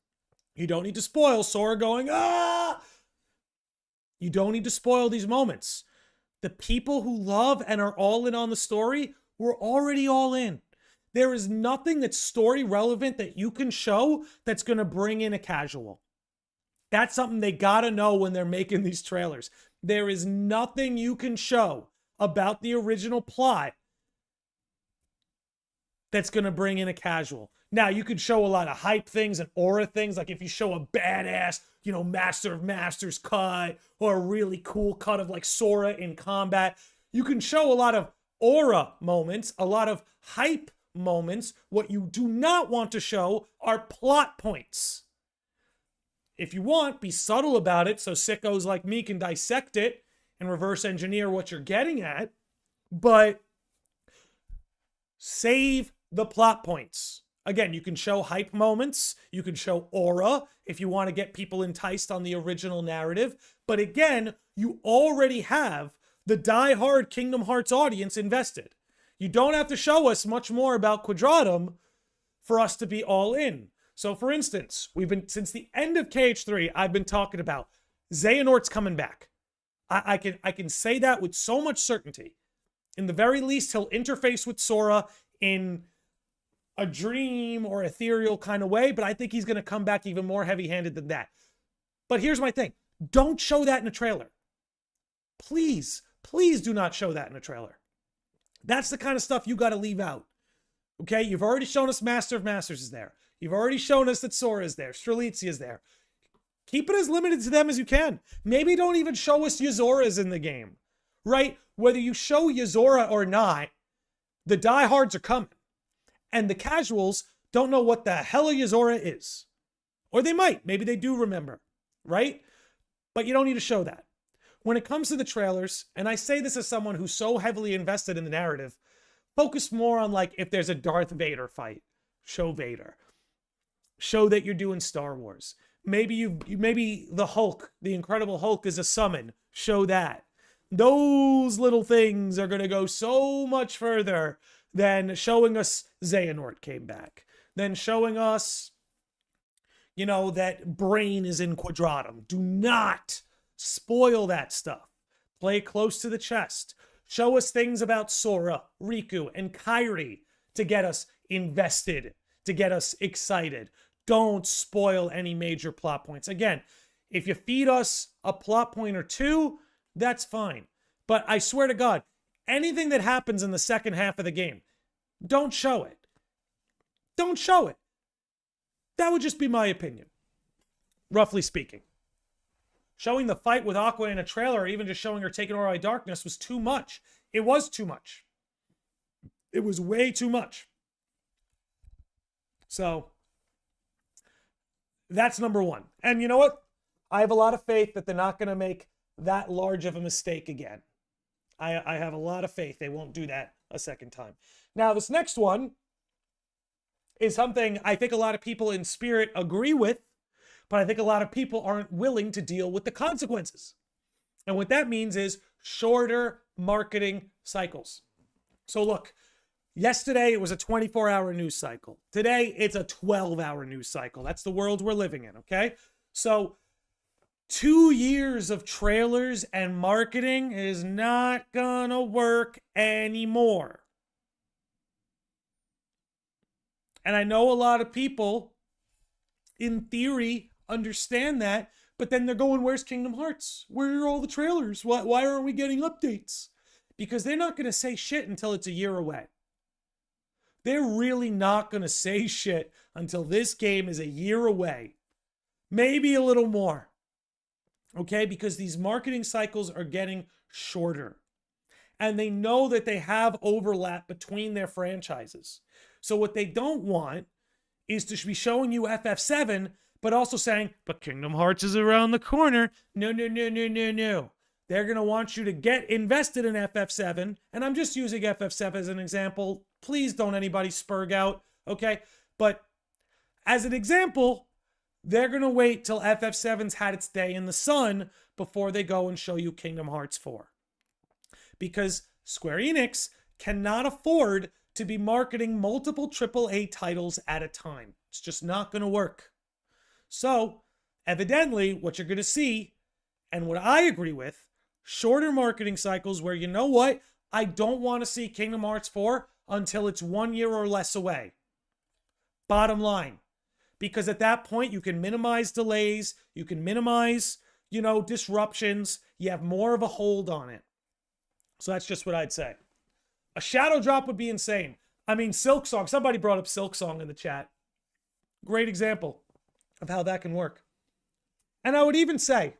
You don't need to spoil Sora going, ah! You don't need to spoil these moments. The people who love and are all in on the story were already all in. There is nothing that's story relevant that you can show that's going to bring in a casual. That's something they got to know when they're making these trailers. There is nothing you can show about the original plot that's going to bring in a casual. Now, you could show a lot of hype things and aura things, like if you show a badass, you know, Master of Masters cut or a really cool cut of like Sora in combat. You can show a lot of aura moments, a lot of hype moments. What you do not want to show are plot points. If you want, be subtle about it so sickos like me can dissect it and reverse engineer what you're getting at, but save the plot points. Again, you can show hype moments, you can show aura if you want to get people enticed on the original narrative. But again, you already have the die-hard Kingdom Hearts audience invested. You don't have to show us much more about Quadratum for us to be all in. So for instance, since the end of KH3, I've been talking about Xehanort's coming back. I can say that with so much certainty. In the very least, he'll interface with Sora in a dream or ethereal kind of way, but I think he's going to come back even more heavy-handed than that. But here's my thing. Don't show that in a trailer. Please, please do not show that in a trailer. That's the kind of stuff you got to leave out. Okay? You've already shown us Master of Masters is there. You've already shown us that Sora is there. Strelitzia is there. Keep it as limited to them as you can. Maybe don't even show us Yazora's in the game. Right? Whether you show Yazora or not, the diehards are coming. And the casuals don't know what the hell a Yazora is. Or they might. Maybe they do remember. Right? But you don't need to show that. When it comes to the trailers, and I say this as someone who's so heavily invested in the narrative, focus more on like if there's a Darth Vader fight, show Vader. Show that you're doing Star Wars. Maybe the Hulk, the Incredible Hulk is a summon. Show that. Those little things are going to go so much further than showing us Xehanort came back. Than showing us, you know, that Brain is in Quadratum. Do not spoil that stuff. Play close to the chest. Show us things about Sora, Riku, and Kairi to get us invested, to get us excited. Don't spoil any major plot points. Again, if you feed us a plot point or two, that's fine. But I swear to God, anything that happens in the second half of the game, don't show it. Don't show it. That would just be my opinion, roughly speaking. Showing the fight with Aqua in a trailer, or even just showing her taking Ori Darkness was too much. It was too much. It was way too much. So, that's number one. And you know what? I have a lot of faith that they're not going to make that large of a mistake again. I have a lot of faith they won't do that a second time. Now, this next one is something I think a lot of people in spirit agree with, but I think a lot of people aren't willing to deal with the consequences. And what that means is shorter marketing cycles. So look, yesterday it was a 24-hour news cycle. Today it's a 12-hour news cycle. That's the world we're living in, okay? So 2 years of trailers and marketing is not gonna work anymore. And I know a lot of people, in theory, understand that, but then they're going, where's Kingdom Hearts? Where are all the trailers? Why aren't we getting updates? Because they're not going to say shit until it's a year away. They're really not going to say shit until this game is a year away. Maybe a little more. Okay? Because these marketing cycles are getting shorter. And they know that they have overlap between their franchises. So what they don't want is to be showing you FF7, but also saying, but Kingdom Hearts is around the corner. No, no, no, no, no, no. They're going to want you to get invested in FF7. And I'm just using FF7 as an example. Please don't anybody spurg out, okay? But as an example, they're going to wait till FF7's had its day in the sun before they go and show you Kingdom Hearts 4. Because Square Enix cannot afford to be marketing multiple AAA titles at a time. It's just not going to work. So, evidently, what you're going to see, and what I agree with, shorter marketing cycles where, you know what, I don't want to see Kingdom Hearts 4 until it's 1 year or less away. Bottom line. Because at that point, you can minimize delays, you can minimize, disruptions, you have more of a hold on it. So that's just what I'd say. A shadow drop would be insane. I mean, Silk Song. Somebody brought up Silk Song in the chat. Great example of how that can work. And I would even say,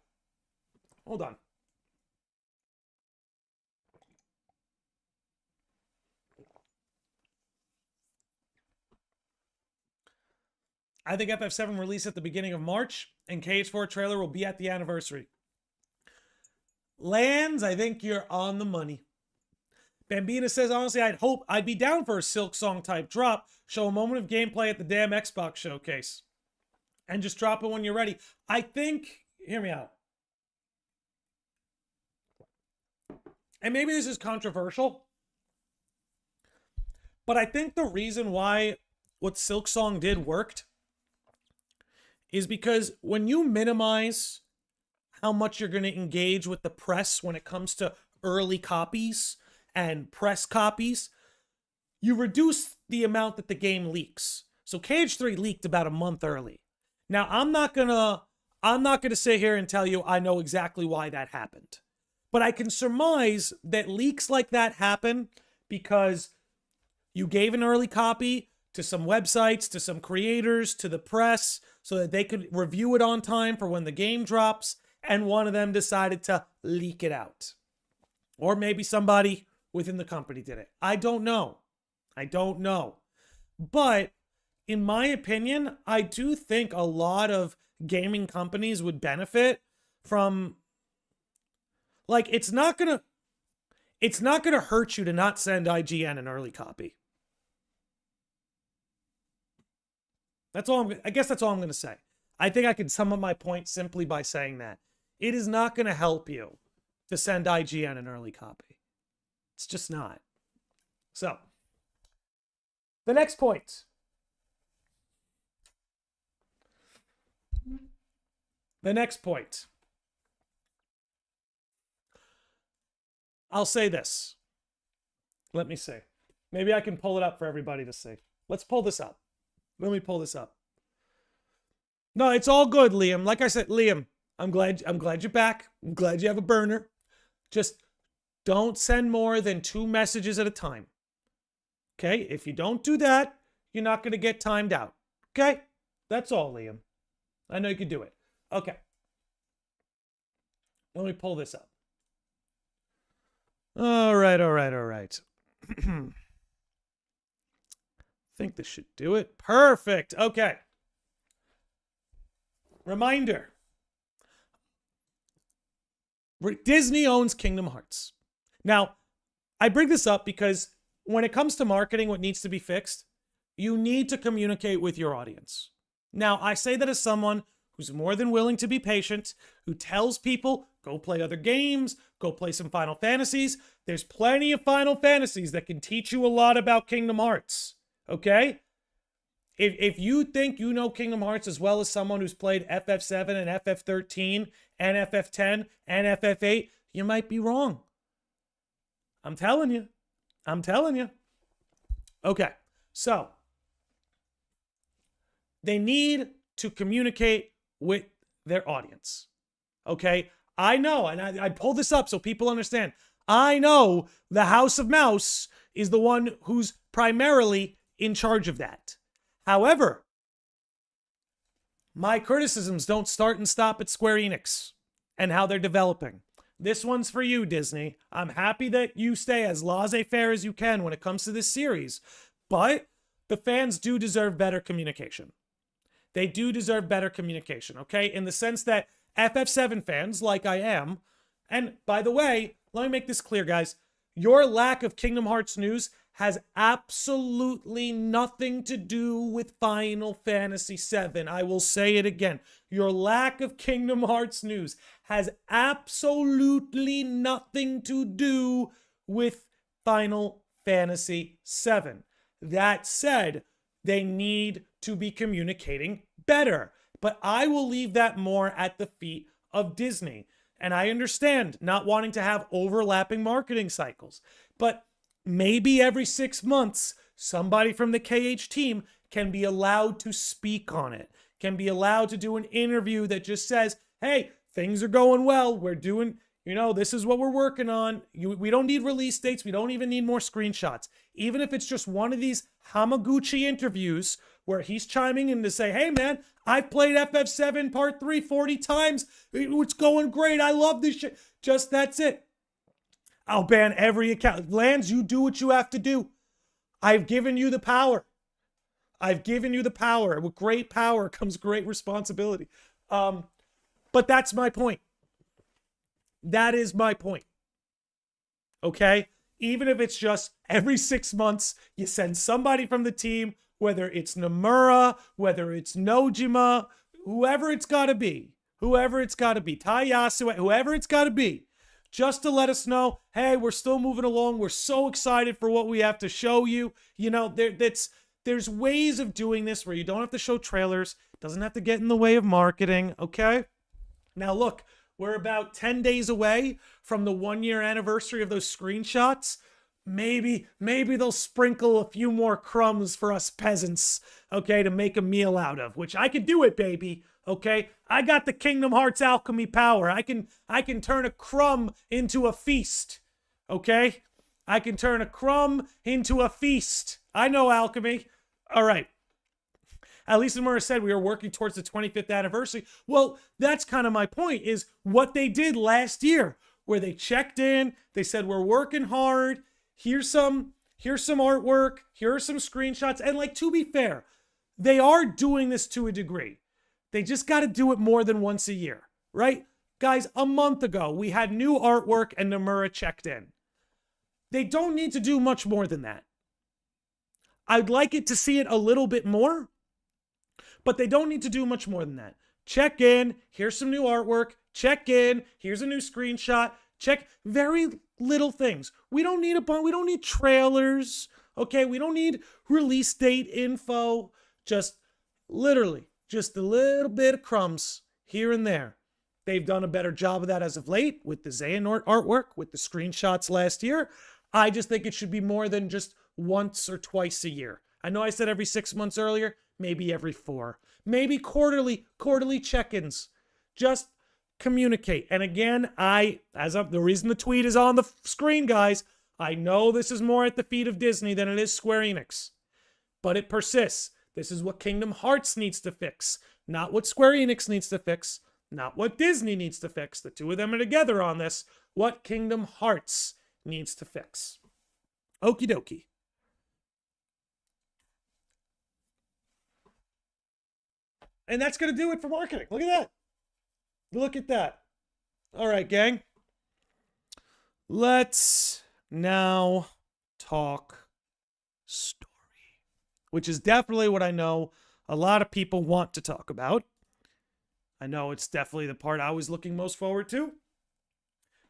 hold on. I think FF7 release at the beginning of March, and KH4 trailer will be at the anniversary. Lands, I think you're on the money. Bambina says, honestly, I'd be down for a Silk Song type drop. Show a moment of gameplay at the damn Xbox showcase. And just drop it when you're ready. I think, hear me out. And maybe this is controversial, but I think the reason why what Silk Song did worked is because when you minimize how much you're going to engage with the press when it comes to early copies and press copies, you reduce the amount that the game leaks. So KH4 leaked about a month early. Now, I'm not gonna sit here and tell you I know exactly why that happened. But I can surmise that leaks like that happen because you gave an early copy to some websites, to some creators, to the press, so that they could review it on time for when the game drops, and one of them decided to leak it out. Or maybe somebody within the company did it. I don't know. But in my opinion, I do think a lot of gaming companies would benefit from, like, it's not gonna hurt you to not send IGN an early copy. I guess that's all I'm gonna say. I think I can sum up my point simply by saying that. It is not gonna help you to send IGN an early copy. It's just not. So, the next point. I'll say this. Let me see. Maybe I can pull it up for everybody to see. Let's pull this up. Let me pull this up. No, it's all good, Liam. Like I said, Liam, I'm glad you're back. I'm glad you have a burner. Just don't send more than 2 messages at a time. Okay? If you don't do that, you're not going to get timed out. Okay? That's all, Liam. I know you can do it. Okay. Let me pull this up. All right. I think this should do it. Perfect. Okay. Reminder. Disney owns Kingdom Hearts. Now, I bring this up because when it comes to marketing, what needs to be fixed, you need to communicate with your audience. Now, I say that as someone who's more than willing to be patient, who tells people, go play other games, go play some Final Fantasies. There's plenty of Final Fantasies that can teach you a lot about Kingdom Hearts, okay? If you think you know Kingdom Hearts as well as someone who's played FF7 and FF13 and FF10 and FF8, you might be wrong. I'm telling you. Okay, so they need to communicate with their audience. Okay? I know, and I pull this up so people understand. I know the House of Mouse is the one who's primarily in charge of that. However, my criticisms don't start and stop at Square Enix and how they're developing. This one's for you, Disney. I'm happy that you stay as laissez-faire as you can when it comes to this series, but the fans do deserve better communication. They do deserve better communication, okay? In the sense that FF7 fans, like I am, and by the way, let me make this clear, guys. Your lack of Kingdom Hearts news has absolutely nothing to do with Final Fantasy VII. I will say it again. Your lack of Kingdom Hearts news has absolutely nothing to do with Final Fantasy VII. That said, they need to be communicating better. But I will leave that more at the feet of Disney. And I understand not wanting to have overlapping marketing cycles. But maybe every 6 months, somebody from the KH team can be allowed to speak on it, can be allowed to do an interview that just says, hey, things are going well. We're doing, this is what we're working on. We don't need release dates. We don't even need more screenshots. Even if it's just one of these Hamaguchi interviews where he's chiming in to say, hey, man, I've played FF7 Part 3 40 times. It's going great. I love this shit. Just that's it. I'll ban every account. Lands, you do what you have to do. I've given you the power. With great power comes great responsibility. But that's my point. That is my point. Okay? Even if it's just every 6 months, you send somebody from the team, whether it's Nomura, whether it's Nojima, whoever it's got to be, Tayasu, whoever it's got to be, just to let us know, hey, we're still moving along. We're so excited for what we have to show you. You know, there's ways of doing this where you don't have to show trailers. It doesn't have to get in the way of marketing, okay? Now, look, we're about 10 days away from the 1-year anniversary of those screenshots. Maybe they'll sprinkle a few more crumbs for us peasants, okay, to make a meal out of, which I could do it, baby, okay? I got the Kingdom Hearts alchemy power. I can turn a crumb into a feast, okay? I can turn a crumb into a feast. I know alchemy. All right. At least Nomura said we were working towards the 25th anniversary. Well, that's kind of my point, is what they did last year, where they checked in, they said, we're working hard, here's some artwork, here are some screenshots, and like, to be fair, they are doing this to a degree. They just got to do it more than once a year, right? Guys, a month ago, we had new artwork and Nomura checked in. They don't need to do much more than that. I'd like it to see it a little bit more, but they don't need to do much more than that. Check in, here's some new artwork, check in, here's a new screenshot, check, very little things. We don't need trailers, okay? We don't need release date info, just literally, just a little bit of crumbs here and there. They've done a better job of that as of late with the Xehanort artwork, with the screenshots last year. I just think it should be more than just once or twice a year. I know I said every 6 months earlier, maybe every 4. Maybe quarterly check-ins. Just communicate. And again, the reason the tweet is on the screen, guys, I know this is more at the feet of Disney than it is Square Enix. But it persists. This is what Kingdom Hearts needs to fix. Not what Square Enix needs to fix. Not what Disney needs to fix. The two of them are together on this. What Kingdom Hearts needs to fix. Okie dokie. And that's going to do it for marketing. Look at that. Look at that. All right, gang. Let's now talk story, which is definitely what I know a lot of people want to talk about. I know it's definitely the part I was looking most forward to,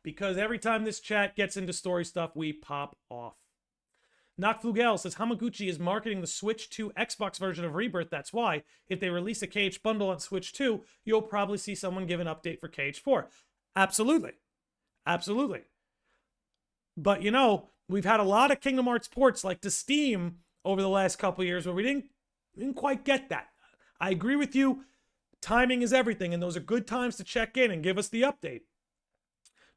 because every time this chat gets into story stuff, we pop off. Nakflugel says Hamaguchi is marketing the Switch 2 Xbox version of Rebirth. That's why, if they release a KH bundle on Switch 2, you'll probably see someone give an update for KH4. Absolutely. Absolutely. But, you know, we've had a lot of Kingdom Hearts ports like to Steam over the last couple of years where we didn't quite get that. I agree with you. Timing is everything, and those are good times to check in and give us the update.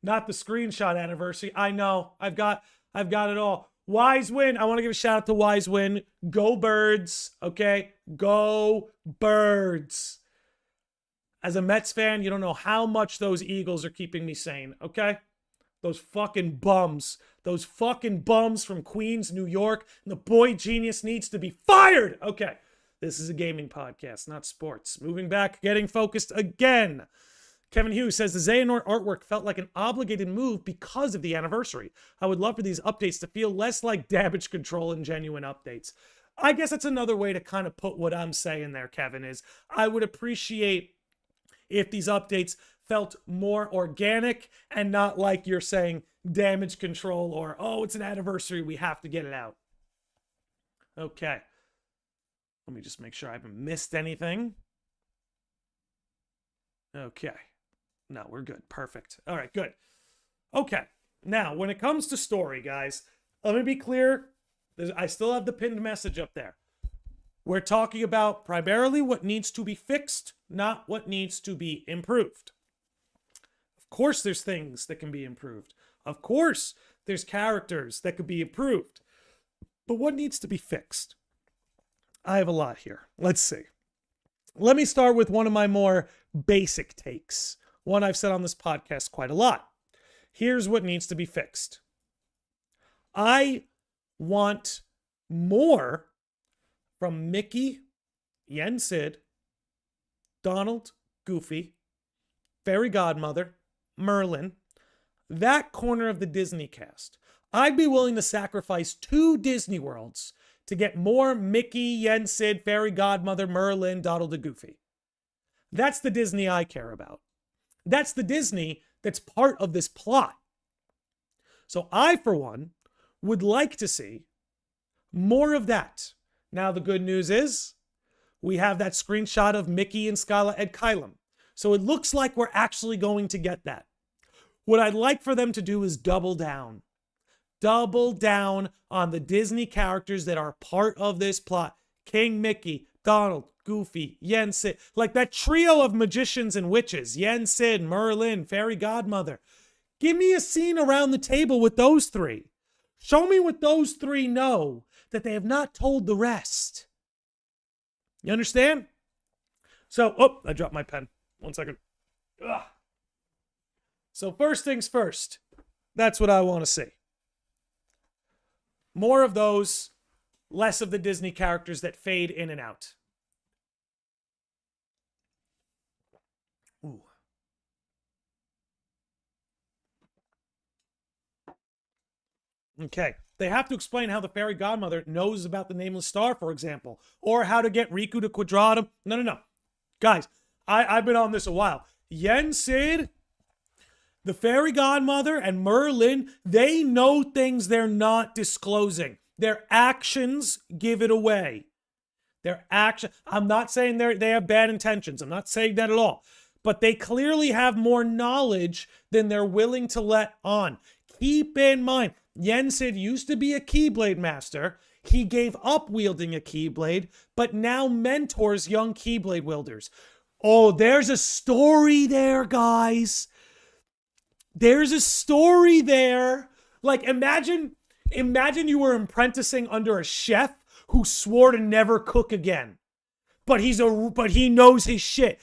Not the screenshot anniversary. I know. I've got it all. Wise win. I want to give a shout out to Wise win. Go Birds. Okay? Go Birds. As a Mets fan, you don't know how much those Eagles are keeping me sane. Okay? Those fucking bums. Those fucking bums from Queens, New York. And the boy genius needs to be fired. Okay. This is a gaming podcast, not sports. Moving back, getting focused again. Kevin Hughes says the Xehanort artwork felt like an obligated move because of the anniversary. I would love for these updates to feel less like damage control and genuine updates. I guess that's another way to kind of put what I'm saying there, Kevin, is I would appreciate if these updates felt more organic and not like you're saying damage control or, oh, it's an anniversary, we have to get it out. Okay. Let me just make sure I haven't missed anything. Okay. No, we're good. Perfect. All right, good. Okay. Now, when it comes to story, guys, let me be clear. I still have the pinned message up there. We're talking about primarily what needs to be fixed, not what needs to be improved. Of course, there's things that can be improved. Of course, there's characters that could be improved. But what needs to be fixed? I have a lot here. Let's see. Let me start with one of my more basic takes. One I've said on this podcast quite a lot. Here's what needs to be fixed. I want more from Mickey, Yen Sid, Donald, Goofy, Fairy Godmother, Merlin, that corner of the Disney cast. I'd be willing to sacrifice 2 Disney Worlds to get more Mickey, Yen Sid, Fairy Godmother, Merlin, Donald, and Goofy. That's the Disney I care about. That's the Disney that's part of this plot. So I, for one, would like to see more of that. Now, the good news is we have that screenshot of Mickey and Skyla and Kylam. So it looks like we're actually going to get that. What I'd like for them to do is double down. Double down on the Disney characters that are part of this plot. King Mickey, Donald, Goofy, Yen Sid. Like that trio of magicians and witches. Yen Sid, Merlin, Fairy Godmother. Give me a scene around the table with those 3. Show me what those 3 know that they have not told the rest. You understand? So, I dropped my pen. 1 second. Ugh. So first things first. That's what I want to see. More of those, less of the Disney characters that fade in and out. Ooh. Okay. They have to explain how the Fairy Godmother knows about the Nameless Star, for example, or how to get Riku to Quadratum. No. Guys, I've been on this a while. Yen Sid, the Fairy Godmother, and Merlin, they know things they're not disclosing. Their actions give it away. I'm not saying they have bad intentions. I'm not saying that at all. But they clearly have more knowledge than they're willing to let on. Keep in mind, Yen Sid used to be a Keyblade master. He gave up wielding a Keyblade, but now mentors young Keyblade wielders. Oh, there's a story there, guys. There's a story there. Like, imagine you were apprenticing under a chef who swore to never cook again. But he knows his shit.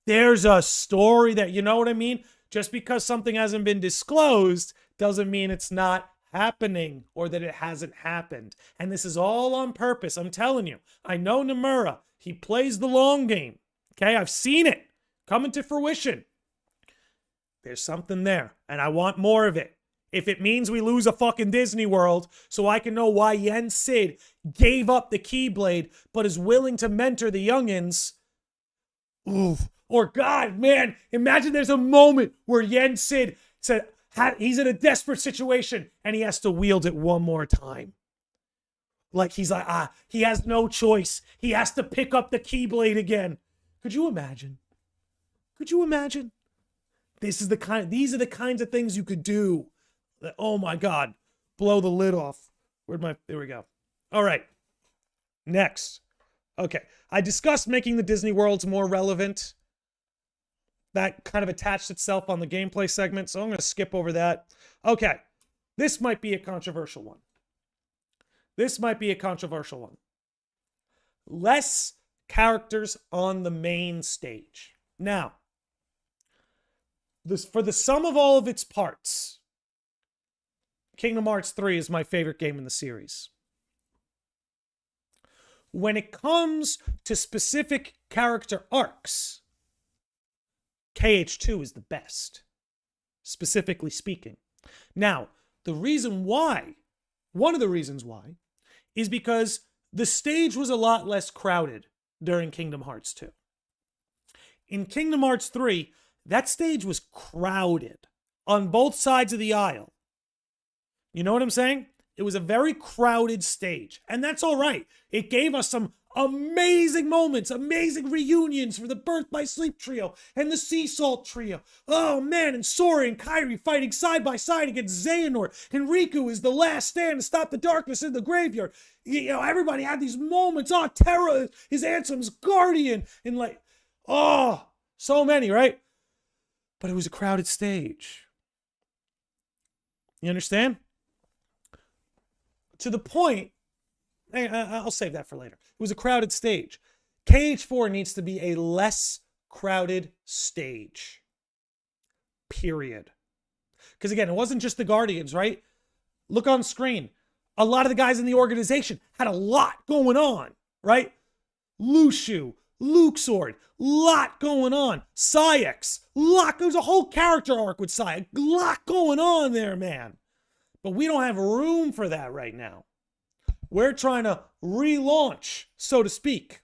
There's a story there. You know what I mean? Just because something hasn't been disclosed doesn't mean it's not happening or that it hasn't happened. And this is all on purpose. I'm telling you. I know Nomura. He plays the long game. Okay? I've seen it coming to fruition. There's something there, and I want more of it. If it means we lose a fucking Disney World, so I can know why Yen Sid gave up the Keyblade, but is willing to mentor the youngins. Oof. Or God, man, imagine there's a moment where Yen Sid said he's in a desperate situation, and he has to wield it one more time. Like he has no choice. He has to pick up the Keyblade again. Could you imagine? These are the kinds of things you could do. Oh my God. Blow the lid off. There we go. All right. Next. Okay. I discussed making the Disney worlds more relevant. That kind of attached itself on the gameplay segment, so I'm going to skip over that. Okay. This might be a controversial one. Less characters on the main stage. Now, for the sum of all of its parts, Kingdom Hearts 3 is my favorite game in the series. When it comes to specific character arcs, KH2 is the best, specifically speaking. Now, one of the reasons why, is because the stage was a lot less crowded during Kingdom Hearts 2. In Kingdom Hearts 3, that stage was crowded on both sides of the aisle. You know what I'm saying? It was a very crowded stage, and that's all right. It gave us some amazing moments, amazing reunions for the Birth by Sleep trio and the Sea Salt trio. Oh man, and Sora and Kairi fighting side by side against Xehanort, and Riku is the last stand to stop the darkness in the graveyard. You know, everybody had these moments. Oh, Terra is Ansem's guardian, and like, oh, so many, right? But it was a crowded stage. You understand? To the point, I'll save that for later. It was a crowded stage. KH4 needs to be a less crowded stage. Period. Because again, it wasn't just the Guardians, right? Look on screen. A lot of the guys in the organization had a lot going on, right? Lushu, Luxord, lot going on. Saïx, lot. There's a whole character arc with Saïx. Lot going on there, man. But we don't have room for that right now. We're trying to relaunch, so to speak.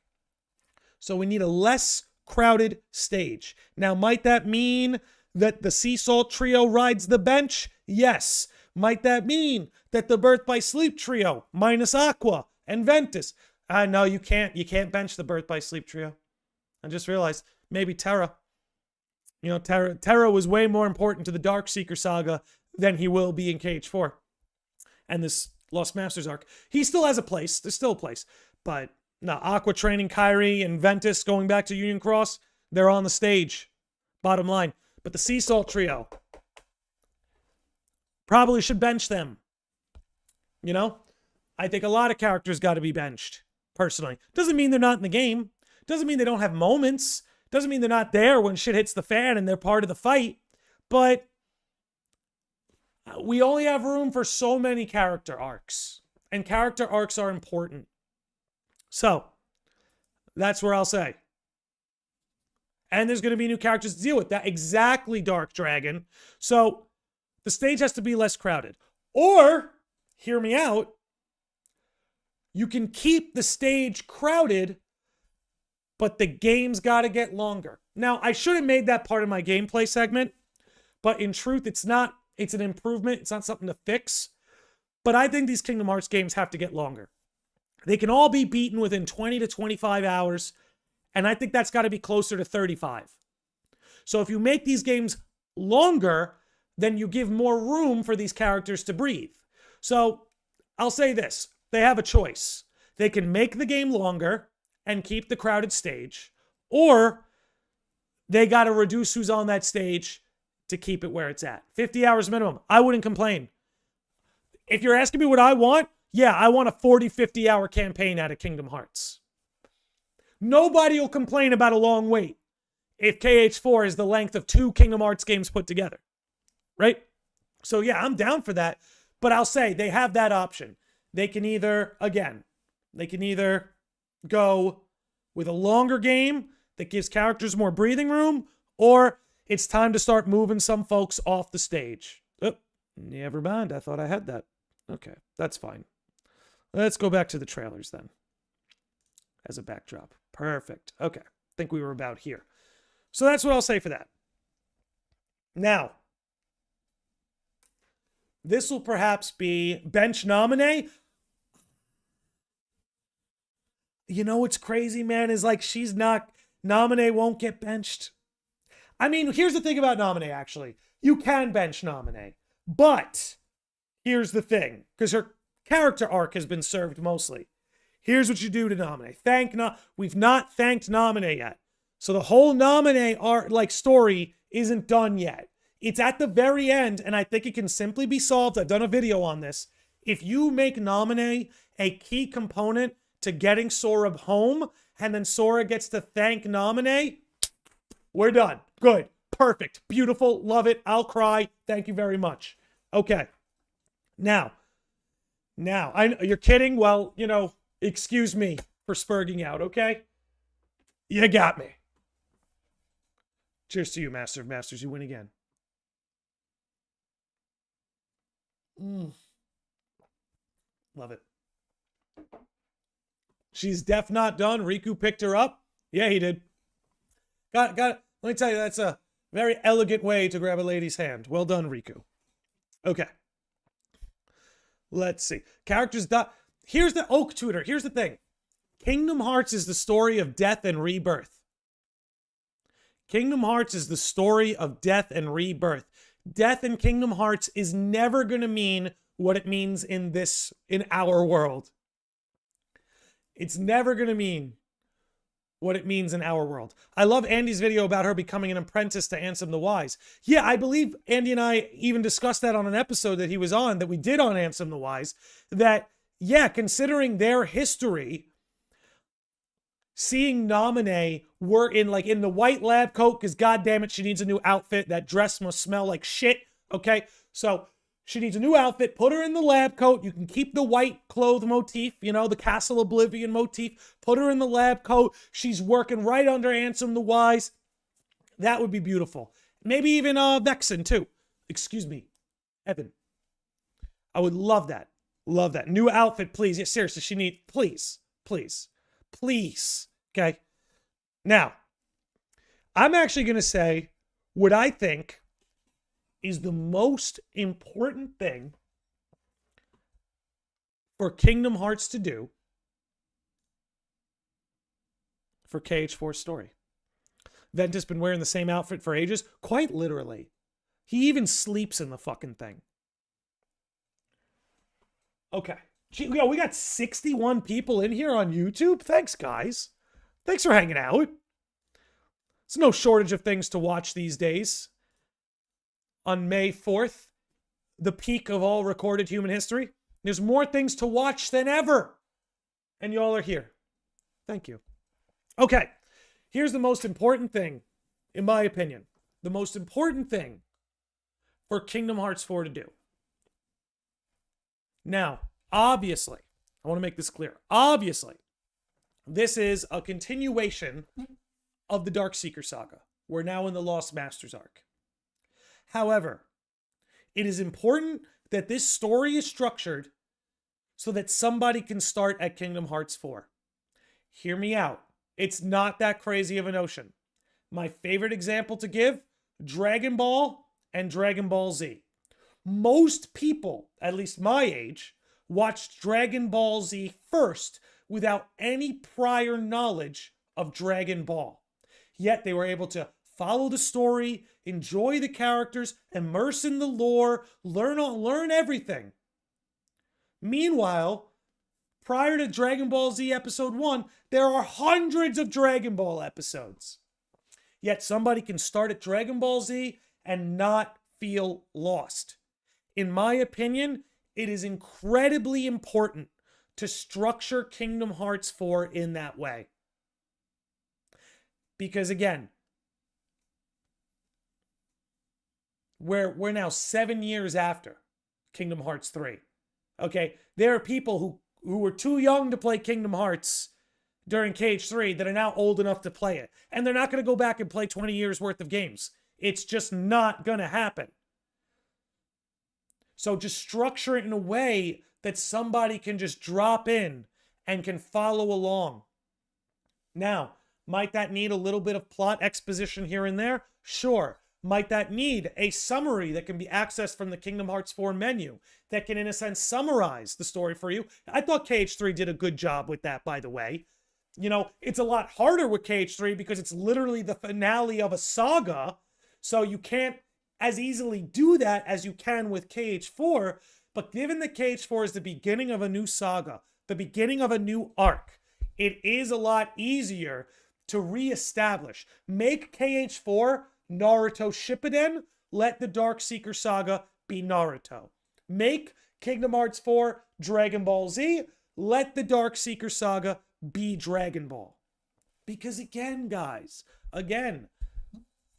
So we need a less crowded stage. Now, might that mean that the Sea Salt Trio rides the bench? Yes. Might that mean that the Birth by Sleep Trio, minus Aqua and Ventus? No, you can't. You can't bench the Birth by Sleep Trio. I just realized maybe Terra. You know, Terra was way more important to the Darkseeker saga than he will be in KH4. And this Lost Masters arc. He still has a place. There's still a place. But no, Aqua training Kyrie and Ventus going back to Union Cross, they're on the stage. Bottom line. But the Sea Salt Trio, probably should bench them. You know? I think a lot of characters got to be benched, personally. Doesn't mean they're not in the game. Doesn't mean they don't have moments. Doesn't mean they're not there when shit hits the fan and they're part of the fight. But we only have room for so many character arcs. And character arcs are important. So, that's where I'll say. And there's going to be new characters to deal with. That exactly, Dark Dragon. So, the stage has to be less crowded. Or, hear me out, you can keep the stage crowded, but the game's got to get longer. Now, I should have made that part of my gameplay segment, but in truth, it's not. It's an improvement. It's not something to fix. But I think these Kingdom Hearts games have to get longer. They can all be beaten within 20 to 25 hours, and I think that's got to be closer to 35. So if you make these games longer, then you give more room for these characters to breathe. So I'll say this. They have a choice. They can make the game longer and keep the crowded stage, or they got to reduce who's on that stage to keep it where it's at. 50 hours minimum. I wouldn't complain. If you're asking me what I want, yeah, I want a 40, 50-hour campaign out of Kingdom Hearts. Nobody will complain about a long wait if KH4 is the length of 2 Kingdom Hearts games put together. Right? So yeah, I'm down for that. But I'll say they have that option. They can either, again, they can either go with a longer game that gives characters more breathing room, or it's time to start moving some folks off the stage. Oh, never mind. I thought I had that. Okay, that's fine. Let's go back to the trailers then as a backdrop. Perfect. Okay, I think we were about here. So that's what I'll say for that. Now, this will perhaps be bench nominee. You know what's crazy, man, is like she's not, nominee won't get benched. I mean, here's the thing about nominee, actually. You can bench nominee, but here's the thing, because her character arc has been served mostly. Here's what you do to nominee. We've not thanked nominee yet. So the whole nominee art, like story isn't done yet. It's at the very end, and I think it can simply be solved. I've done a video on this. If you make nominee a key component to getting Sora home, and then Sora gets to thank nominee, we're done. Good. Perfect. Beautiful. Love it. I'll cry. Thank you very much. Okay. Now, you're kidding? Well, you know, excuse me for spurging out, okay? You got me. Cheers to you, Master of Masters. You win again. Love it. She's deaf not done. Riku picked her up. Yeah, he did. Got it. Let me tell you, that's a very elegant way to grab a lady's hand. Well done, Riku. Okay. Let's see. Characters die. Here's the Oak Tutor. Here's the thing. Kingdom Hearts is the story of death and rebirth. Kingdom Hearts is the story of death and rebirth. Death in Kingdom Hearts is never going to mean what it means in our world. It's never going to mean what it means in our world. I love Andy's video about her becoming an apprentice to Ansem the Wise. Yeah, I believe Andy and I even discussed that on an episode that he was on, that we did on Ansem the Wise, that, yeah, considering their history, seeing Naminé were in the white lab coat, because goddammit, she needs a new outfit. That dress must smell like shit, okay? So she needs a new outfit. Put her in the lab coat. You can keep the white cloth motif, you know, the Castle Oblivion motif. Put her in the lab coat. She's working right under Ansem the Wise. That would be beautiful. Maybe even Vexen, too. Excuse me, Evan. I would love that. Love that. New outfit, please. Yeah, seriously, she needs, please, please, please. Okay. Now, I'm actually going to say what I think is the most important thing for Kingdom Hearts to do for KH4's story. Ventus been wearing the same outfit for ages, quite literally. He even sleeps in the fucking thing. Okay. Gee, yo, we got 61 people in here on YouTube. Thanks, guys. Thanks for hanging out. There's no shortage of things to watch these days. On May 4th, the peak of all recorded human history, there's more things to watch than ever. And y'all are here. Thank you. Okay. Here's the most important thing, in my opinion. The most important thing for Kingdom Hearts 4 to do. Now, obviously, I want to make this clear. Obviously, this is a continuation of the Darkseeker saga. We're now in the Lost Masters arc. However, it is important that this story is structured so that somebody can start at Kingdom Hearts 4. Hear me out. It's not that crazy of a notion. My favorite example to give, Dragon Ball and Dragon Ball Z. Most people, at least my age, watched Dragon Ball Z first without any prior knowledge of Dragon Ball. Yet they were able to follow the story, enjoy the characters, immerse in the lore, learn everything. Meanwhile, prior to Dragon Ball Z Episode 1, there are hundreds of Dragon Ball episodes. Yet somebody can start at Dragon Ball Z and not feel lost. In my opinion, it is incredibly important to structure Kingdom Hearts 4 in that way. Because again, we're now 7 years after Kingdom Hearts 3. Okay, there are people who were too young to play Kingdom Hearts during KH3 that are now old enough to play it. And they're not going to go back and play 20 years worth of games. It's just not going to happen. So just structure it in a way that somebody can just drop in and can follow along. Now, might that need a little bit of plot exposition here and there? Sure. Might that need a summary that can be accessed from the Kingdom Hearts 4 menu that can, in a sense, summarize the story for you? I thought KH3 did a good job with that, by the way. You know, it's a lot harder with KH3 because it's literally the finale of a saga, so you can't as easily do that as you can with KH4, but given that KH4 is the beginning of a new saga, the beginning of a new arc, it is a lot easier to reestablish. Make KH4 Naruto Shippuden, let the Darkseeker saga be Naruto. Make Kingdom Hearts 4 Dragon Ball Z, let the Darkseeker saga be Dragon Ball. Because again, guys,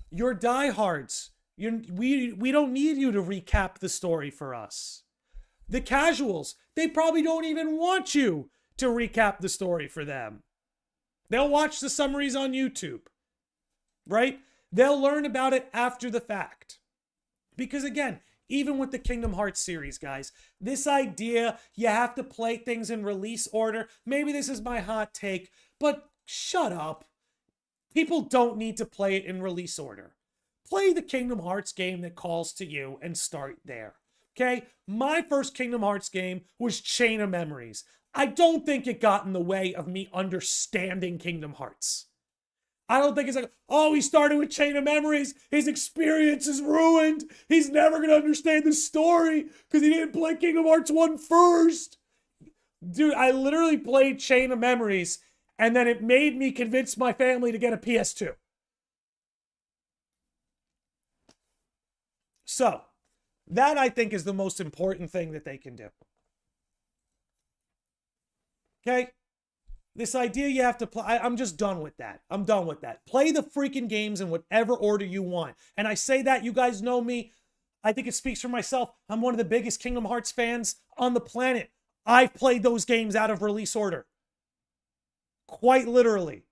you're diehards. We don't need you to recap the story for us. The casuals, they probably don't even want you to recap the story for them. They'll watch the summaries on YouTube, right? They'll learn about it after the fact. Because again, even with the Kingdom Hearts series, guys, this idea you have to play things in release order, maybe this is my hot take, but shut up. People don't need to play it in release order. Play the Kingdom Hearts game that calls to you and start there. Okay? My first Kingdom Hearts game was Chain of Memories. I don't think it got in the way of me understanding Kingdom Hearts. I don't think it's like, oh, he started with Chain of Memories. His experience is ruined. He's never going to understand the story because he didn't play Kingdom Hearts 1 first. Dude, I literally played Chain of Memories and then it made me convince my family to get a PS2. So, that I think is the most important thing that they can do. Okay? This idea you have to play, I'm just done with that. I'm done with that. Play the freaking games in whatever order you want. And I say that, you guys know me. I think it speaks for myself. I'm one of the biggest Kingdom Hearts fans on the planet. I've played those games out of release order. Quite literally.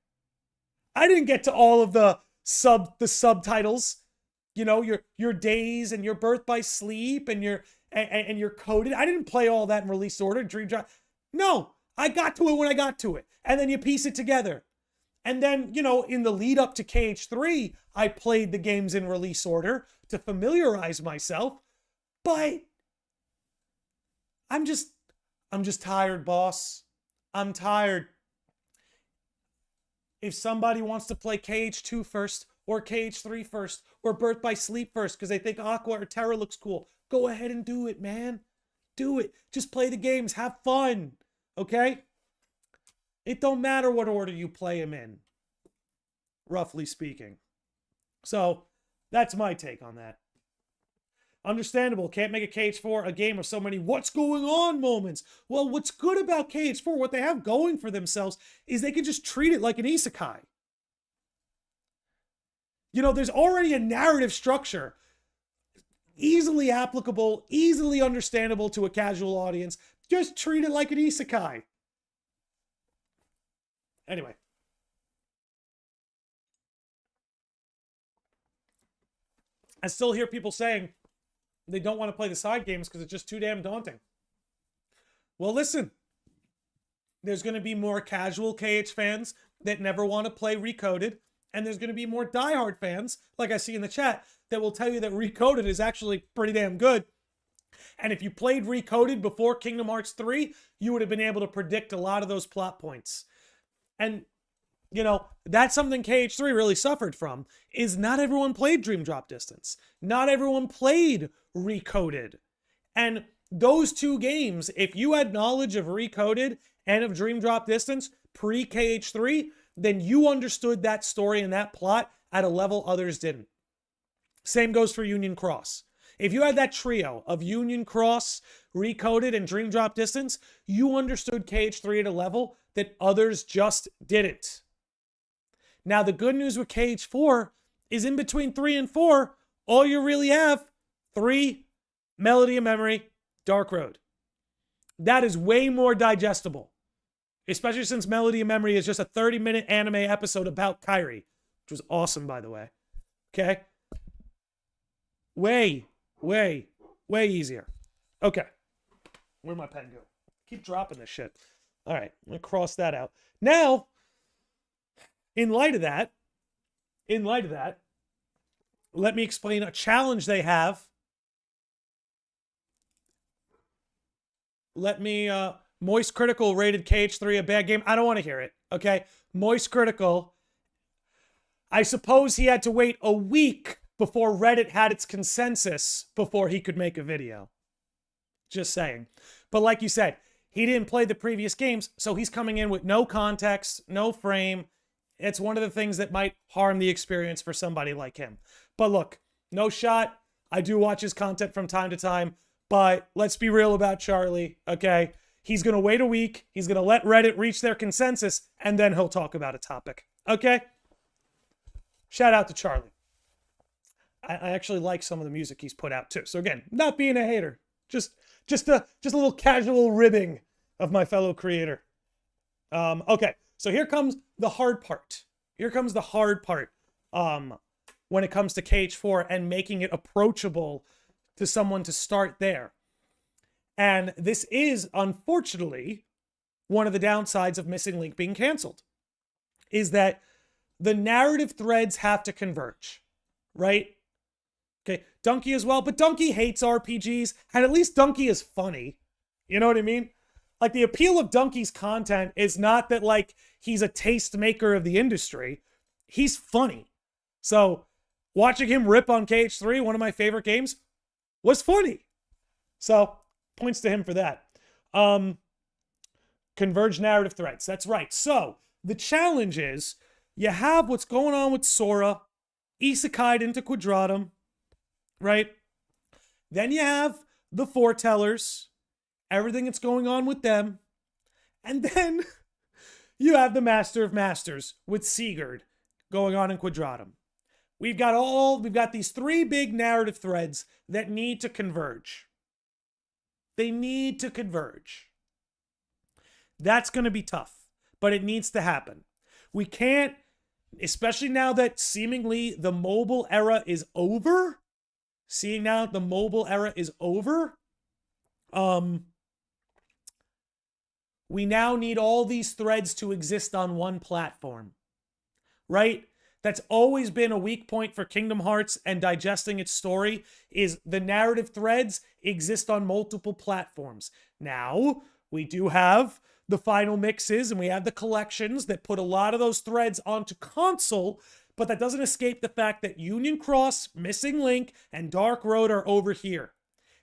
I didn't get to all of the subtitles. You know, your days and your birth by sleep and your and you're coded. I didn't play all that in release order, Dream Drop. No, I got to it when I got to it. And then you piece it together. And then, you know, in the lead up to KH3, I played the games in release order to familiarize myself. But I'm just tired, boss. I'm tired. If somebody wants to play KH2 first, or KH3 first, or Birth by Sleep first, because they think Aqua or Terra looks cool, go ahead and do it, man. Do it. Just play the games. Have fun. Okay? It don't matter what order you play them in, roughly speaking. So, that's my take on that. Understandable. Can't make a KH4 a game of so many what's going on moments. Well, what's good about KH4, what they have going for themselves, is they can just treat it like an isekai. You know, there's already a narrative structure. Easily applicable, easily understandable to a casual audience. Just treat it like an isekai. Anyway. I still hear people saying they don't want to play the side games because it's just too damn daunting. Well, listen. There's going to be more casual KH fans that never want to play Recoded. And there's going to be more diehard fans, like I see in the chat, that will tell you that Recoded is actually pretty damn good. And if you played Recoded before Kingdom Hearts 3, you would have been able to predict a lot of those plot points. And, you know, that's something KH3 really suffered from, is not everyone played Dream Drop Distance. Not everyone played Recoded. And those two games, if you had knowledge of Recoded and of Dream Drop Distance pre-KH3, then you understood that story and that plot at a level others didn't. Same goes for Union Cross. If you had that trio of Union Cross, Recoded, and Dream Drop Distance, you understood KH3 at a level that others just didn't. Now, the good news with KH4 is in between 3 and 4, all you really have, 3, Melody of Memory, Dark Road. That is way more digestible. Especially since Melody of Memory is just a 30-minute anime episode about Kairi, which was awesome, by the way. Okay? Way easier. Okay. Where'd my pen go? Keep dropping this shit. All right, I'm going to cross that out. Now, in light of that, let me explain a challenge they have. Let me, Moist Critical rated KH3 a bad game. I don't want to hear it, okay? Moist Critical, I suppose he had to wait a week before Reddit had its consensus before he could make a video. Just saying. But like you said, he didn't play the previous games, so he's coming in with no context, no frame. It's one of the things that might harm the experience for somebody like him. But look, no shot. I do watch his content from time to time, but let's be real about Charlie, okay? He's going to wait a week. He's going to let Reddit reach their consensus, and then he'll talk about a topic, okay? Shout out to Charlie. I actually like some of the music he's put out too. So again, not being a hater, just a little casual ribbing of my fellow creator. Okay, so here comes the hard part. Here comes the hard part when it comes to KH4 and making it approachable to someone to start there. And this is, unfortunately, one of the downsides of Missing Link being canceled, is that the narrative threads have to converge, right? Okay, Donkey as well, but Donkey hates RPGs, and at least Donkey is funny. You know what I mean? Like, the appeal of Donkey's content is not that, like, he's a tastemaker of the industry. He's funny. So, watching him rip on KH3, one of my favorite games, was funny. So, points to him for that. Converge narrative threads. That's right. So, the challenge is, you have what's going on with Sora, isekai'd into Quadratum, right? Then you have the foretellers, everything that's going on with them. And then you have the Master of Masters with Sigurd going on in Quadratum. We've got these 3 big narrative threads that need to converge. They need to converge. That's going to be tough, but it needs to happen. We can't, especially now that seemingly the mobile era is over. Seeing now the mobile era is over, We now need all these threads to exist on one platform, right? That's always been a weak point for Kingdom Hearts and digesting its story is the narrative threads exist on multiple platforms. Now, we do have the final mixes and we have the collections that put a lot of those threads onto console, but that doesn't escape the fact that Union Cross, Missing Link, and Dark Road are over here.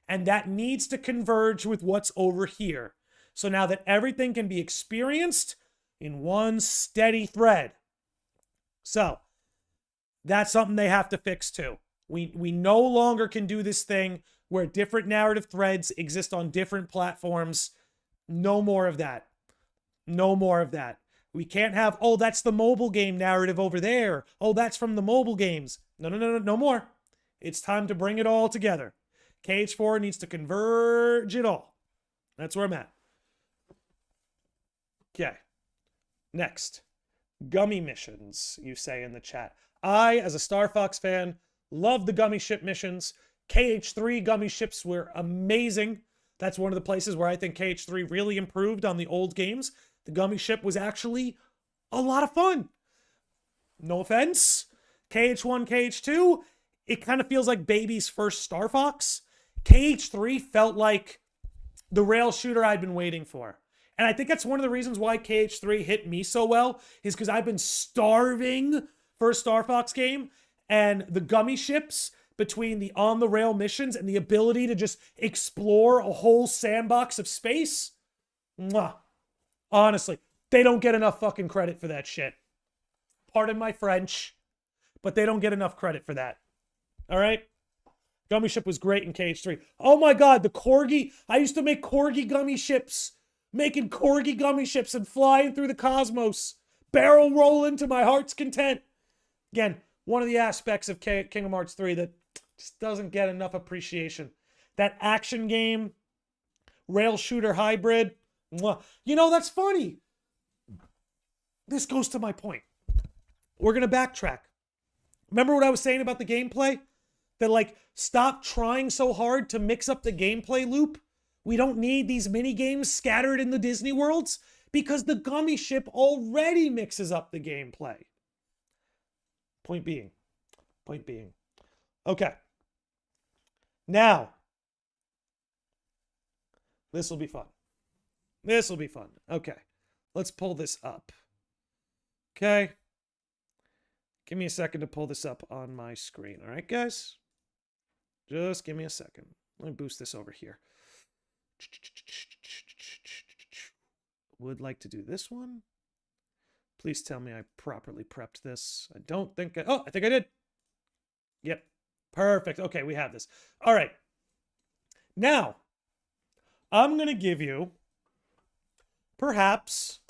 And that needs to converge with what's over here. So now that everything can be experienced in one steady thread. So, that's something they have to fix too. We no longer can do this thing where different narrative threads exist on different platforms. No more of that. No more of that. We can't have, oh, that's the mobile game narrative over there. Oh, that's from the mobile games. No more. It's time to bring it all together. KH4 needs to converge it all. That's where I'm at. Okay. Next. Gummy missions, you say in the chat. I, as a Star Fox fan, love the gummy ship missions. KH3 gummy ships were amazing. That's one of the places where I think KH3 really improved on the old games. The gummy ship was actually a lot of fun. No offense. KH1, KH2, it kind of feels like baby's first Star Fox. KH3 felt like the rail shooter I'd been waiting for. And I think that's one of the reasons why KH3 hit me so well, is because I've been starving for a Star Fox game, and the gummy ships between the on-the-rail missions and the ability to just explore a whole sandbox of space, mwah. Honestly, they don't get enough fucking credit for that shit. Pardon my French, but they don't get enough credit for that. All right? Gummy ship was great in KH3. Oh my god, the Corgi. I used to make Corgi gummy ships. Making Corgi gummy ships and flying through the cosmos. Barrel rolling to my heart's content. Again, one of the aspects of Kingdom Hearts 3 that just doesn't get enough appreciation. That action game, rail shooter hybrid. Mwah. You know, that's funny. This goes to my point. We're going to backtrack. Remember what I was saying about the gameplay? That, like, stop trying so hard to mix up the gameplay loop. We don't need these mini games scattered in the Disney worlds because the gummy ship already mixes up the gameplay. Point being. Okay. Now, this will be fun. Okay. Let's pull this up. Okay. Give me a second to pull this up on my screen. All right, guys? Just give me a second. Let me boost this over here. Would like to do this one. Please tell me I properly prepped this. I don't think I think I did. Yep. Perfect. Okay, we have this. All right. Now, I'm going to give you perhaps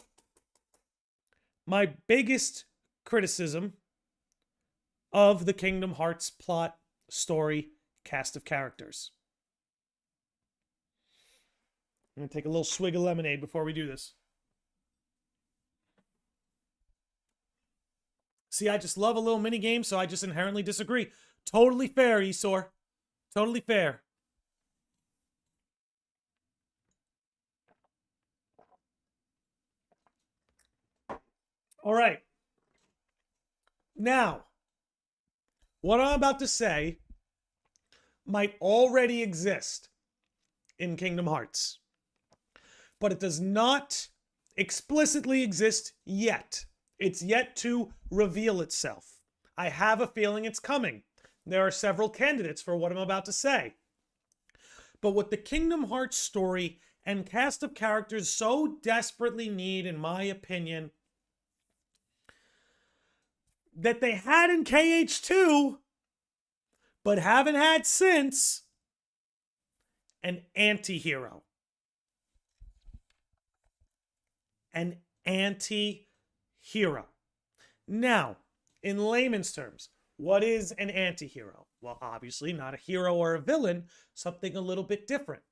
my biggest criticism of the Kingdom Hearts plot, story, cast of characters. I'm going to take a little swig of lemonade before we do this. See, I just love a little mini game, so I just inherently disagree. Totally fair, Esor. Totally fair. All right. Now, what I'm about to say might already exist in Kingdom Hearts, but it does not explicitly exist yet. It's yet to reveal itself. I have a feeling it's coming. There are several candidates for what I'm about to say. But what the Kingdom Hearts story and cast of characters so desperately need, in my opinion, that they had in KH2, but haven't had since, an anti-hero. An anti-hero. Now, in layman's terms, what is an anti-hero? Well, obviously not a hero or a villain, something a little bit different.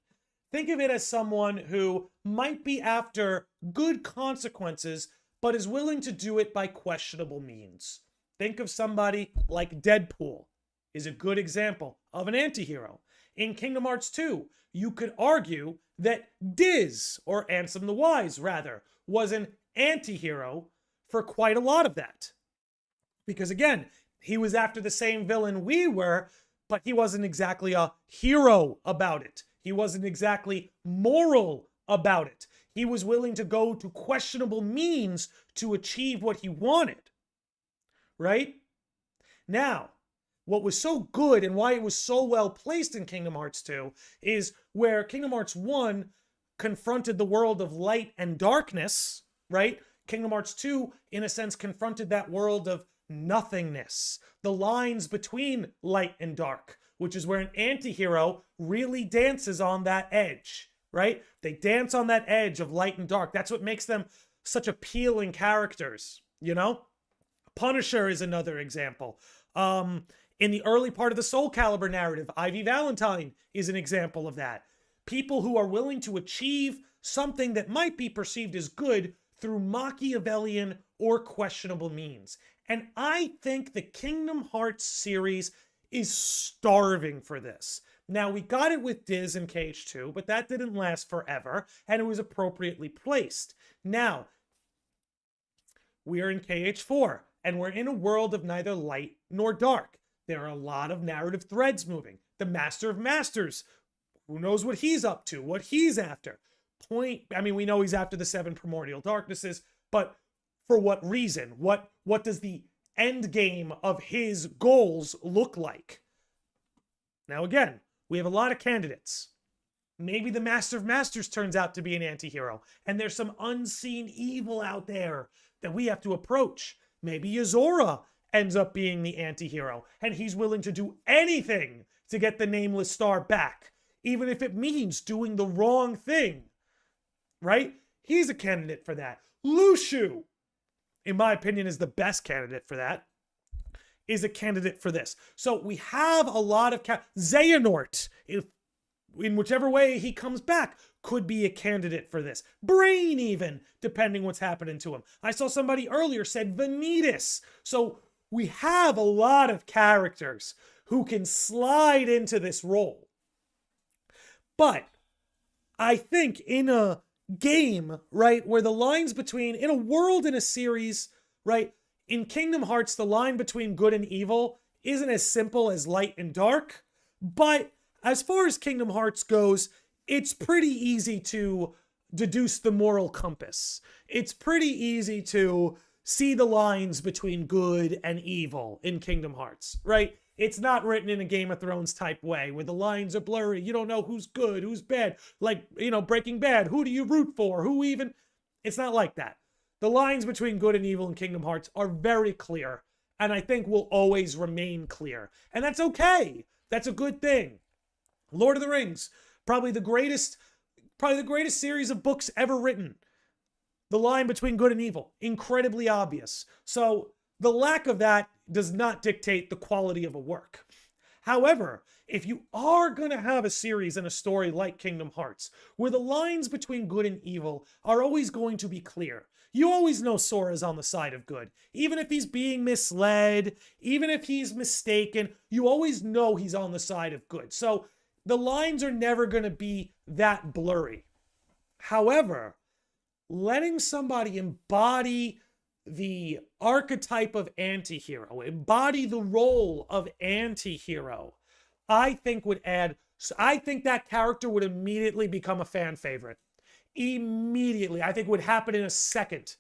Think of it as someone who might be after good consequences, but is willing to do it by questionable means. Think of somebody like Deadpool is a good example of an anti-hero. In Kingdom Hearts 2, you could argue that Diz, or Ansem the Wise rather, was an anti-hero for quite a lot of that. Because again, he was after the same villain we were, but he wasn't exactly a hero about it. He wasn't exactly moral about it. He was willing to go to questionable means to achieve what he wanted. Right? Now, what was so good and why it was so well placed in Kingdom Hearts 2 is where Kingdom Hearts 1 confronted the world of light and darkness, right? Kingdom Hearts 2, in a sense, confronted that world of nothingness, the lines between light and dark, which is where an anti-hero really dances on that edge, right? They dance on that edge of light and dark. That's what makes them such appealing characters, you know? Punisher is another example. In the early part of the Soul Calibur narrative, Ivy Valentine is an example of that. People who are willing to achieve something that might be perceived as good through Machiavellian or questionable means. And I think the Kingdom Hearts series is starving for this. Now, we got it with Diz and KH2, but that didn't last forever, and it was appropriately placed. Now, we are in KH4, and we're in a world of neither light nor dark. There are a lot of narrative threads moving. The Master of Masters, who knows what he's up to, what he's after. We know he's after the 7 primordial darknesses, but for what reason? What does the end game of his goals look like? Now again, we have a lot of candidates. Maybe the Master of Masters turns out to be an anti-hero, and there's some unseen evil out there that we have to approach. Maybe Yozora ends up being the anti-hero, and he's willing to do anything to get the Nameless Star back, even if it means doing the wrong thing, right? He's a candidate for that. Lushu, in my opinion, is the best candidate for that, is a candidate for this. So we have a lot of... Xehanort, in whichever way he comes back, could be a candidate for this. Brain even, depending what's happening to him. I saw somebody earlier said Vanitas. So we have a lot of characters who can slide into this role. But I think in a game, right, where the lines between, in a world, in a series, right, in Kingdom Hearts, the line between good and evil isn't as simple as light and dark. But as far as Kingdom Hearts goes, it's pretty easy to deduce the moral compass. It's pretty easy to see the lines between good and evil in Kingdom Hearts, right? It's not written in a Game of Thrones type way where the lines are blurry. You don't know who's good, who's bad. Like, Breaking Bad, who do you root for? Who even? It's not like that. The lines between good and evil in Kingdom Hearts are very clear, and I think will always remain clear. And that's okay. That's a good thing. Lord of the Rings, probably the greatest series of books ever written. The line between good and evil, incredibly obvious. So the lack of that does not dictate the quality of a work. However, if you are going to have a series and a story like Kingdom Hearts, where the lines between good and evil are always going to be clear, you always know Sora's on the side of good. Even if he's being misled, even if he's mistaken, you always know he's on the side of good. So the lines are never going to be that blurry. However, letting somebody embody the archetype of anti-hero, embody the role of anti-hero, I think that character would immediately become a fan favorite. Immediately. I think it would happen in a second.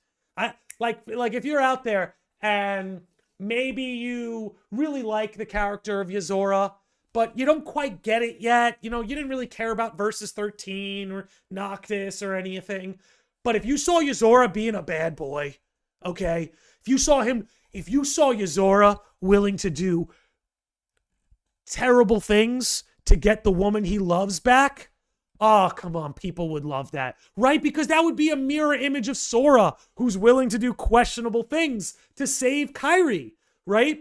Like if you're out there and maybe you really like the character of Yozora, but you don't quite get it yet. You didn't really care about Versus 13 or Noctis or anything. But if you saw Yozora being a bad boy, okay? If you saw Yozora willing to do terrible things to get the woman he loves back, oh, come on, people would love that, right? Because that would be a mirror image of Sora, who's willing to do questionable things to save Kairi, right?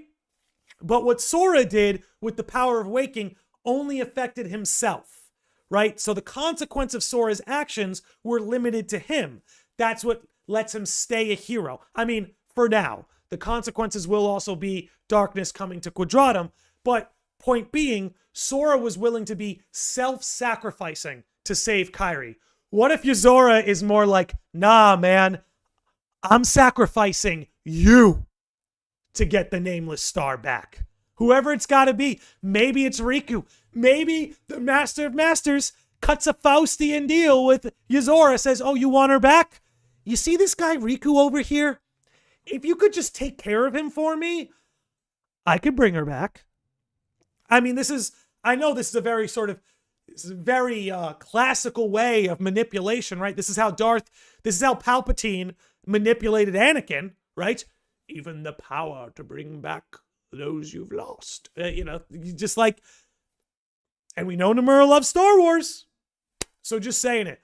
But what Sora did with the power of waking only affected himself, right? So the consequence of Sora's actions were limited to him. That's what lets him stay a hero. I mean, for now. The consequences will also be darkness coming to Quadratum, but Point being, Sora was willing to be self-sacrificing to save Kairi. What if Yozora is more like, nah, man, I'm sacrificing you to get the Nameless Star back. Whoever it's got to be. Maybe it's Riku. Maybe the Master of Masters cuts a Faustian deal with Yozora, says, oh, you want her back? You see this guy Riku over here? If you could just take care of him for me, I could bring her back. I mean, I know this is a very classical way of manipulation, right? This is how Palpatine manipulated Anakin, right? Even the power to bring back those you've lost. Just like, and we know Nomura loves Star Wars. So just saying it.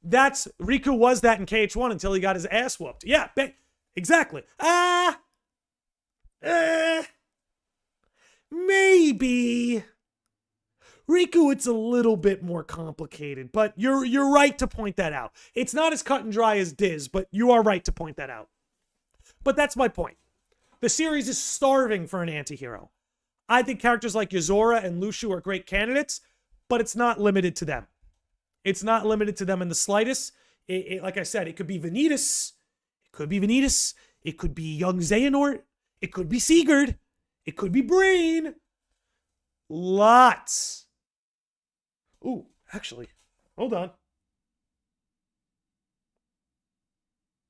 Riku was that in KH1 until he got his ass whooped. Yeah, exactly. Maybe. Riku, it's a little bit more complicated, but you're right to point that out. It's not as cut and dry as Diz, but you are right to point that out. But that's my point. The series is starving for an anti-hero. I think characters like Yozora and Lushu are great candidates, but it's not limited to them. It's not limited to them in the slightest. Like I said, it could be Vanitas. It could be young Xehanort. It could be Sigurd. It could be Brain. Lots. Ooh, actually, hold on.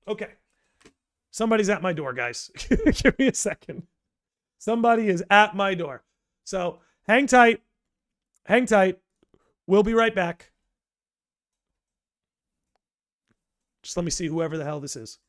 Okay. Somebody's at my door, guys. Give me a second. Somebody is at my door. So hang tight. Hang tight. We'll be right back. Just let me see whoever the hell this is.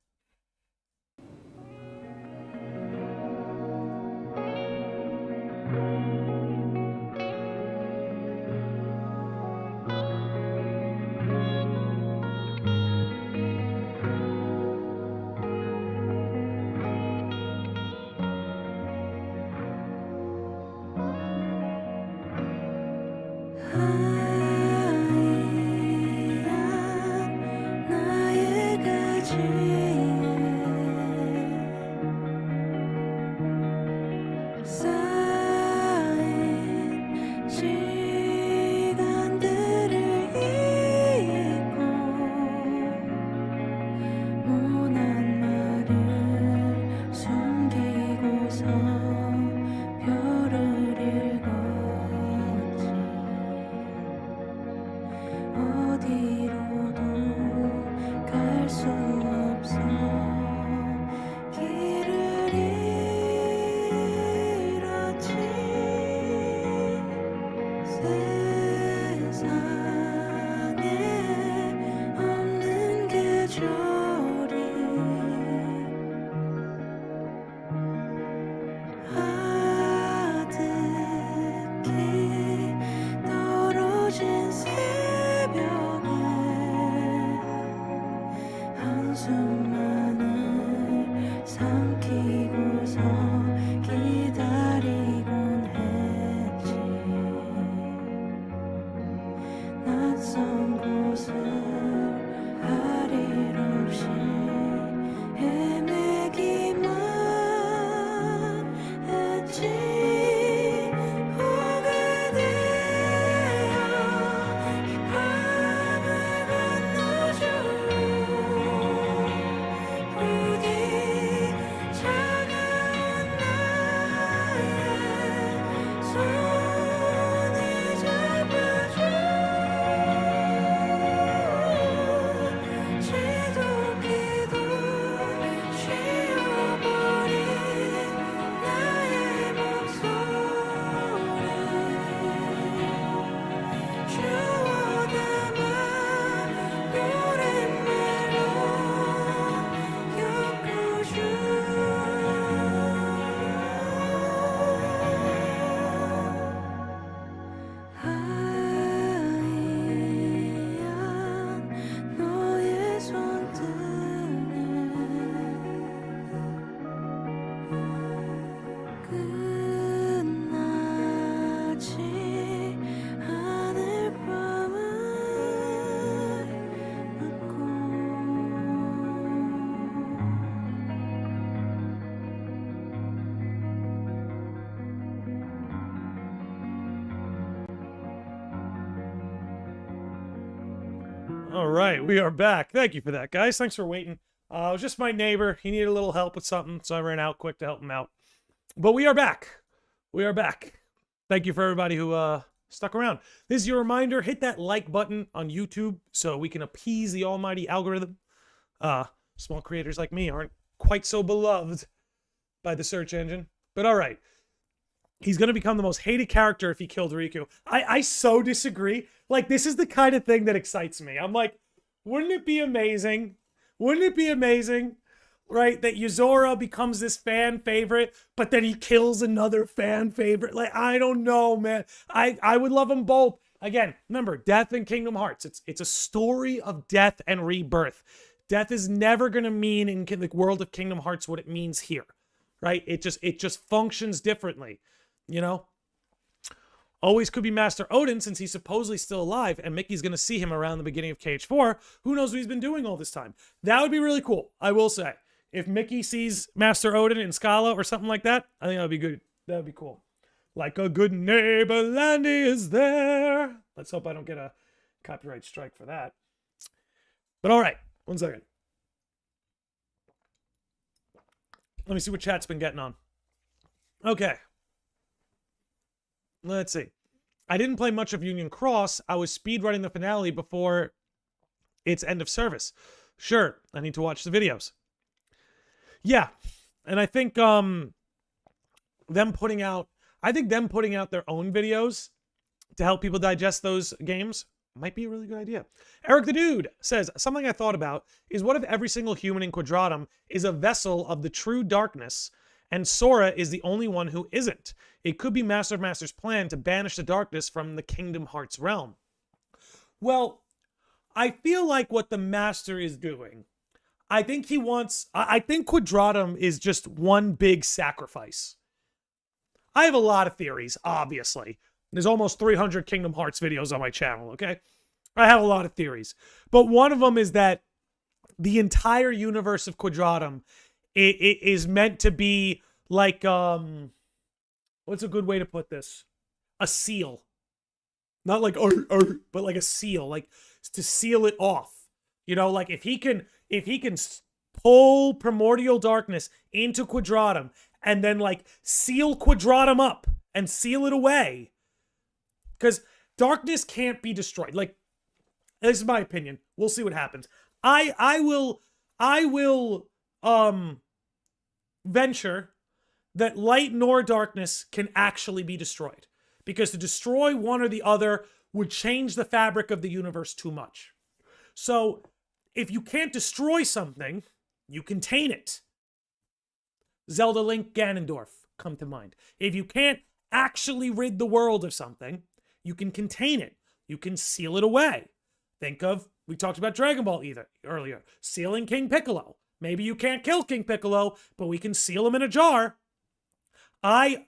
All right, we are back. Thank you for that, guys. Thanks for waiting. It was just my neighbor. He needed a little help with something, so I ran out quick to help him out. But we are back. We are back. Thank you for everybody who stuck around. This is your reminder. Hit that like button on YouTube so we can appease the almighty algorithm. Small creators like me aren't quite so beloved by the search engine. But all right. He's going to become the most hated character if he killed Riku. I so disagree. Like, this is the kind of thing that excites me. I'm like, wouldn't it be amazing? Wouldn't it be amazing, right, that Yuzora becomes this fan favorite, but then he kills another fan favorite? Like, I don't know, man. I would love them both. Again, remember, death in Kingdom Hearts. It's a story of death and rebirth. Death is never going to mean in the world of Kingdom Hearts what it means here, right? It just functions differently. You know, always could be Master Odin since he's supposedly still alive, and Mickey's going to see him around the beginning of KH4. Who knows what he's been doing all this time? That would be really cool, I will say. If Mickey sees Master Odin in Scala or something like that, I think that would be good. That would be cool. Like a good neighbor, Landy is there. Let's hope I don't get a copyright strike for that. But all right, 1 second. Let me see what chat's been getting on. Okay. Let's see. I didn't play much of Union Cross. I was speedrunning the finale before its end of service. Sure, I need to watch the videos. Yeah, and I think them putting out their own videos to help people digest those games might be a really good idea. Eric the Dude says, something I thought about is what if every single human in Quadratum is a vessel of the true darkness and Sora is the only one who isn't? It could be Master of Master's plan to banish the darkness from the Kingdom Hearts realm. Well, I feel like what the Master is doing, I think Quadratum is just one big sacrifice. I have a lot of theories, obviously. There's almost 300 Kingdom Hearts videos on my channel, okay? I have a lot of theories. But one of them is that the entire universe of Quadratum it is meant to be like, what's a good way to put this? A seal. Not like, but like a seal. Like, to seal it off. You know, like if he can pull primordial darkness into Quadratum and then like seal Quadratum up and seal it away. Because darkness can't be destroyed. Like, this is my opinion. We'll see what happens. I will venture that light nor darkness can actually be destroyed. Because to destroy one or the other would change the fabric of the universe too much. So, if you can't destroy something, you contain it. Zelda, Link, Ganondorf come to mind. If you can't actually rid the world of something, you can contain it. You can seal it away. Think of, we talked about Dragon Ball earlier, sealing King Piccolo. Maybe you can't kill King Piccolo, but we can seal him in a jar. I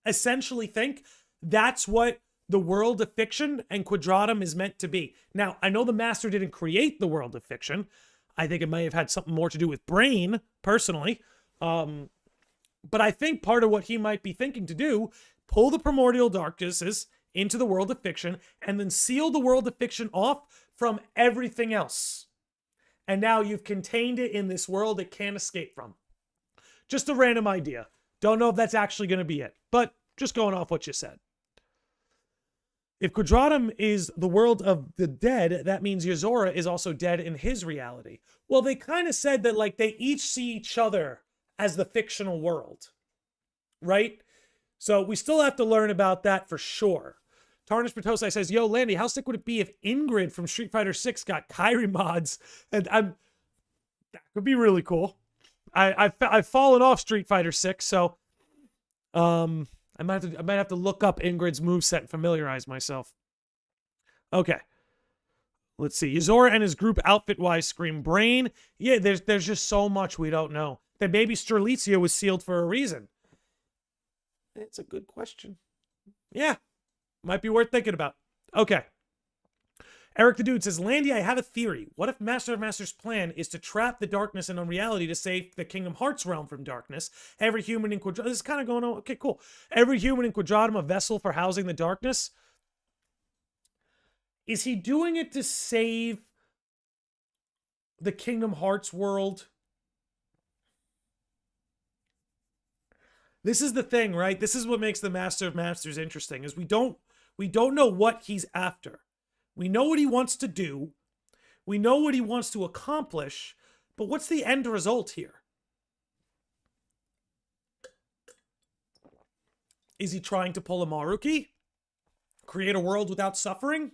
essentially think that's what the world of fiction and Quadratum is meant to be. Now, I know the Master didn't create the world of fiction. I think it may have had something more to do with Brain, personally. But I think part of what he might be thinking to do, pull the primordial darknesses into the world of fiction and then seal the world of fiction off from everything else. And now you've contained it in this world it can't escape from. Just a random idea. Don't know if that's actually going to be it, but just going off what you said. If Quadratum is the world of the dead, that means Yuzora is also dead in his reality. Well, they kind of said that like they each see each other as the fictional world, right? So we still have to learn about that for sure. Tarnish Patosai says, yo, Landy, how sick would it be if Ingrid from Street Fighter 6 got Kairi mods? And that could be really cool. I've fallen off Street Fighter 6, so I might have to look up Ingrid's moveset and familiarize myself. Okay. Let's see. Yuzora and his group outfit-wise scream Brain. Yeah, there's just so much we don't know. That maybe Strelitzia was sealed for a reason. It's a good question. Yeah. Might be worth thinking about. Okay. Eric the Dude says, Landy, I have a theory. What if Master of Master's plan is to trap the darkness in unreality to save the Kingdom Hearts realm from darkness? Every human in Quadratum... This is kind of going on... Okay, cool. Every human in Quadratum a vessel for housing the darkness? Is he doing it to save the Kingdom Hearts world. This is the thing, right? This is what makes the Master of Masters interesting, is we don't know what he's after. We know what he wants to do. We know what he wants to accomplish, but what's the end result here? Is he trying to pull a Maruki? Create a world without suffering?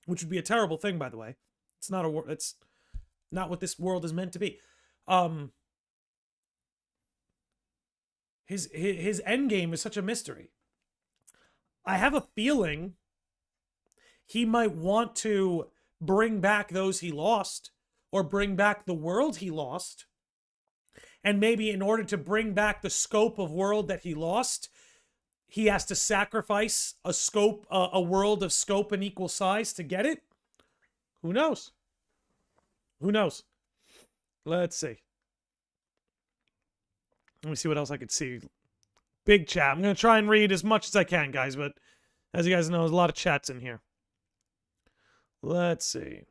Which would be a terrible thing, by the way. It's not what this world is meant to be. His end game is such a mystery. I have a feeling he might want to bring back those he lost, or bring back the world he lost. And maybe in order to bring back the scope of world that he lost, he has to sacrifice a world of scope and equal size to get it. Who knows? Who knows? Let's see. Let me see what else I could see. Big chat. I'm going to try and read as much as I can, guys, but as you guys know, there's a lot of chats in here. Let's see.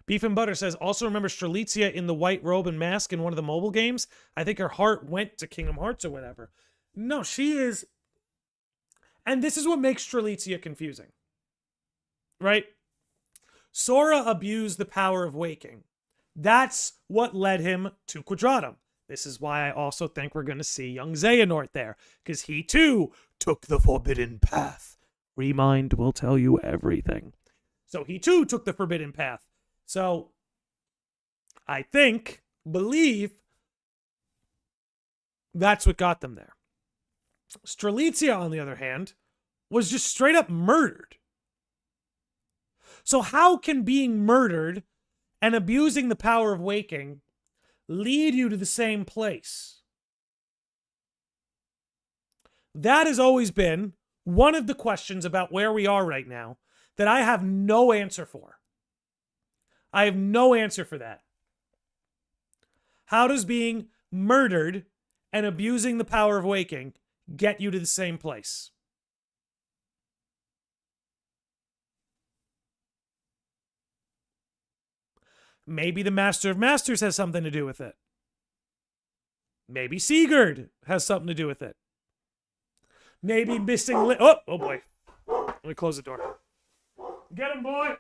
Beef and Butter says, also remember Strelitzia in the white robe and mask in one of the mobile games? I think her heart went to Kingdom Hearts or whatever. No, she is... And this is what makes Strelitzia confusing. Right? Sora abused the power of waking. That's what led him to Quadratum. This is why I also think we're going to see young Xehanort there, because he too took the forbidden path. Remind will tell you everything. So he too took the forbidden path. So I believe that's what got them there. Strelitzia, on the other hand, was just straight up murdered. So how can being murdered and abusing the power of waking lead you to the same place? That has always been one of the questions about where we are right now that I have no answer for. I have no answer for that. How does being murdered and abusing the power of waking get you to the same place? Maybe the Master of Masters has something to do with it. Maybe Sigurd has something to do with it. Maybe missing... Oh boy. Let me close the door. Get him, boy!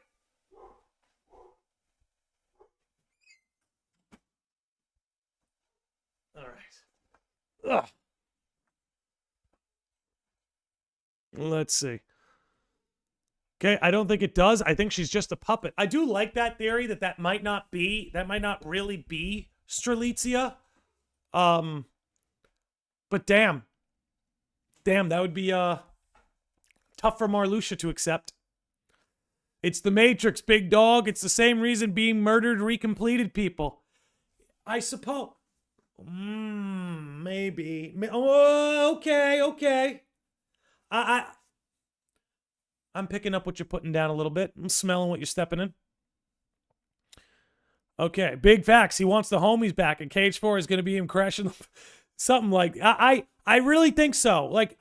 All right. Ugh. Let's see. Okay, I don't think it does. I think she's just a puppet. I do like that theory that might not really be Strelitzia. But damn, that would be tough for Marluxia to accept. It's the Matrix, big dog. It's the same reason being murdered recompleted people. I suppose. Maybe. Oh, okay. I'm picking up what you're putting down a little bit. I'm smelling what you're stepping in. Okay, big facts. He wants the homies back, and KH4 is going to be him crashing something like... I really think so. Like,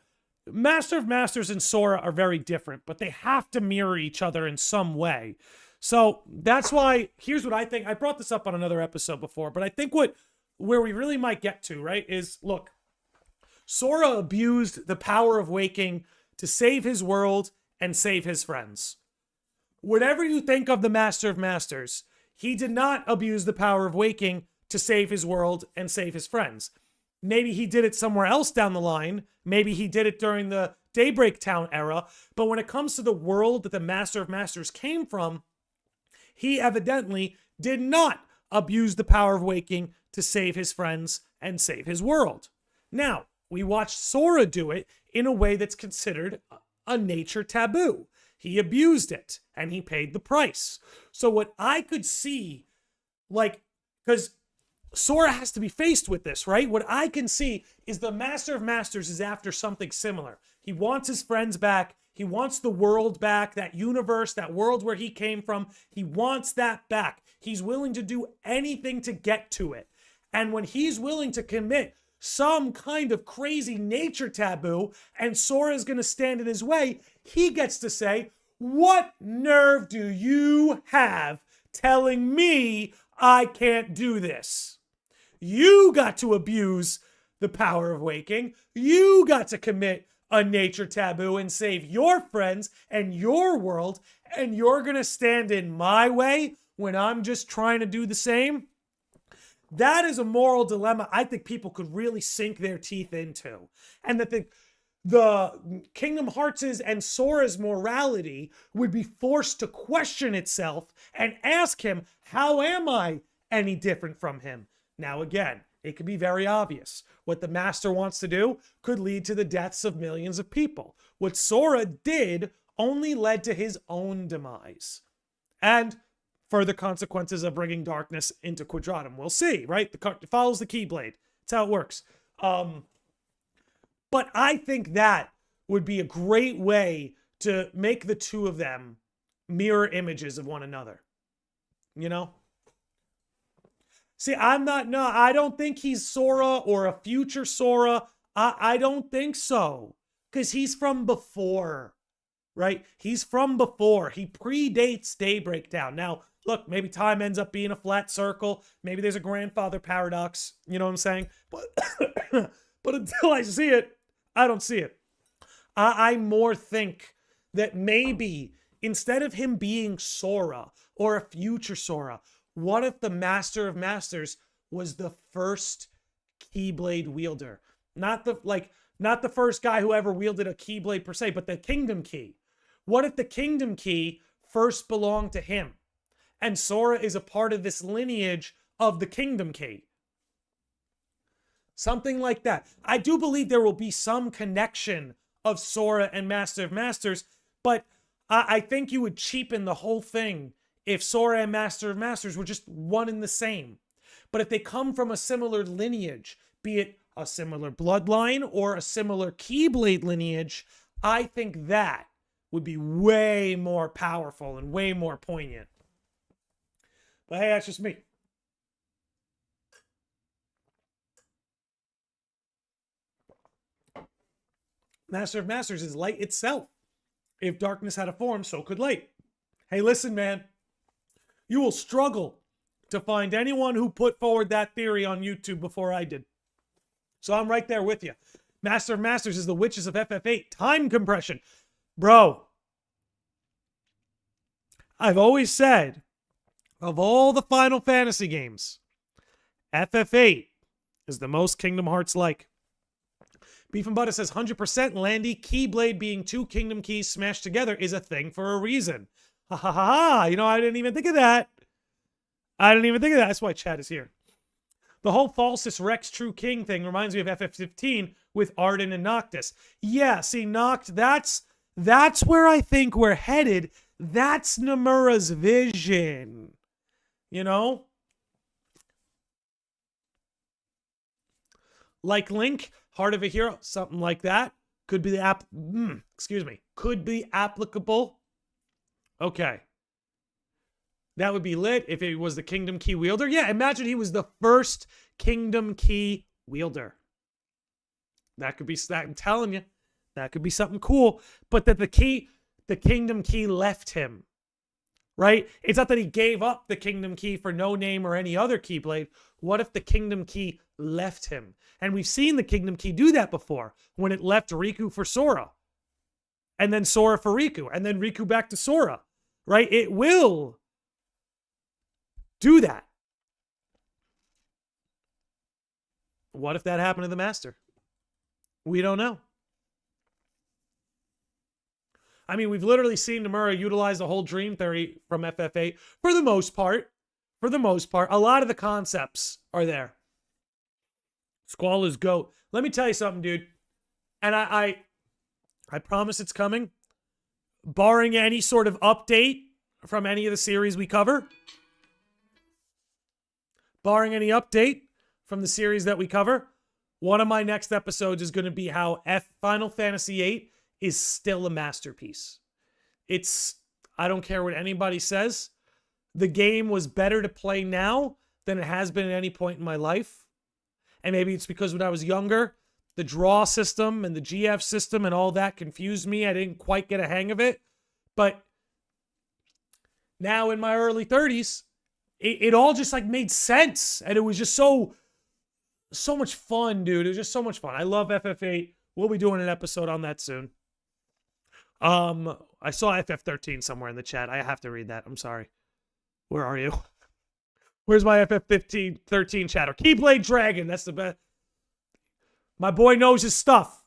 Master of Masters and Sora are very different, but they have to mirror each other in some way. So that's why... Here's what I think. I brought this up on another episode before, but I think where we really might get to, right, is, look, Sora abused the power of waking to save his world and save his friends. Whatever you think of the Master of Masters, he did not abuse the power of waking to save his world and save his friends. Maybe he did it somewhere else down the line. Maybe he did it during the Daybreak Town era. But when it comes to the world that the Master of Masters came from, he evidently did not abuse the power of waking to save his friends and save his world. Now, we watched Sora do it in a way that's considered a nature taboo. He abused it, and he paid the price. So what I could see, like, because Sora has to be faced with this, right? What I can see is the Master of Masters is after something similar. He wants his friends back. He wants the world back, that universe, that world where he came from. He wants that back. He's willing to do anything to get to it. And when he's willing to commit some kind of crazy nature taboo, and Sora is going to stand in his way, he gets to say, what nerve do you have telling me I can't do this. You got to abuse the power of waking. You got to commit a nature taboo and save your friends and your world, and you're going to stand in my way when I'm just trying to do the same? That is a moral dilemma I think people could really sink their teeth into. And that the Kingdom Hearts' and Sora's morality would be forced to question itself and ask him, how am I any different from him? Now, again, it could be very obvious. What the master wants to do could lead to the deaths of millions of people. What Sora did only led to his own demise. And further consequences of bringing darkness into Quadratum. We'll see, right? It follows the Keyblade. That's how it works. But I think that would be a great way to make the two of them mirror images of one another. You know? See, I don't think he's Sora or a future Sora. I don't think so. Because he's from before, right? He's from before. He predates Daybreak Down. Now, look, maybe time ends up being a flat circle. Maybe there's a grandfather paradox. You know what I'm saying? But until I see it, I don't see it. I more think that maybe instead of him being Sora or a future Sora, what if the Master of Masters was the first Keyblade wielder? Not the first guy who ever wielded a Keyblade per se, but the Kingdom Key. What if the Kingdom Key first belonged to him? And Sora is a part of this lineage of the Kingdom Key. Something like that. I do believe there will be some connection of Sora and Master of Masters, but I think you would cheapen the whole thing if Sora and Master of Masters were just one and the same. But if they come from a similar lineage, be it a similar bloodline or a similar Keyblade lineage, I think that would be way more powerful and way more poignant. But hey, that's just me. Master of Masters is light itself. If darkness had a form, so could light. Hey, listen, man. You will struggle to find anyone who put forward that theory on YouTube before I did. So I'm right there with you. Master of Masters is the Witches of FF8. Time compression. Bro. I've always said, of all the Final Fantasy games, FF8 is the most Kingdom Hearts-like. Beef and Butter says, 100% Landy, Keyblade being two Kingdom Keys smashed together is a thing for a reason. Ha ha ha ha. You know, I didn't even think of that. That's why Chad is here. The whole Falsus Rex True King thing reminds me of FF15 with Arden and Noctis. Yeah, see, that's where I think we're headed. That's Nomura's vision. You know? Like Link, Heart of a Hero, something like that. Could be could be applicable. Okay. That would be lit if it was the Kingdom Key wielder. Yeah, imagine he was the first Kingdom Key wielder. That could be, I'm telling you, that could be something cool. But that the Kingdom Key left him, right? It's not that he gave up the Kingdom Key for No Name or any other Keyblade. What if the Kingdom Key left him? And we've seen the Kingdom Key do that before, when it left Riku for Sora. And then Sora for Riku. And then Riku back to Sora, right? It will do that. What if that happened to the Master? We don't know. I mean, we've literally seen Nomura utilize the whole dream theory from FF8 for the most part. For the most part, a lot of the concepts are there. Squall is GOAT. Let me tell you something, dude. And I promise it's coming. Barring any sort of update from any of the series we cover. Barring any update from the series that we cover, one of my next episodes is going to be how Final Fantasy VIII is still a masterpiece. I don't care what anybody says. The game was better to play now than it has been at any point in my life. And maybe it's because when I was younger, the draw system and the GF system and all that confused me. I didn't quite get a hang of it. But now in my early 30s, it all just like made sense. And it was just so much fun, dude. It was just so much fun. I love FF8. We'll be doing an episode on that soon. I saw FF13 somewhere in the chat. I have to read that. I'm sorry. Where are you? Where's my FF13 chatter? Keyblade Dragon. That's the best. My boy knows his stuff.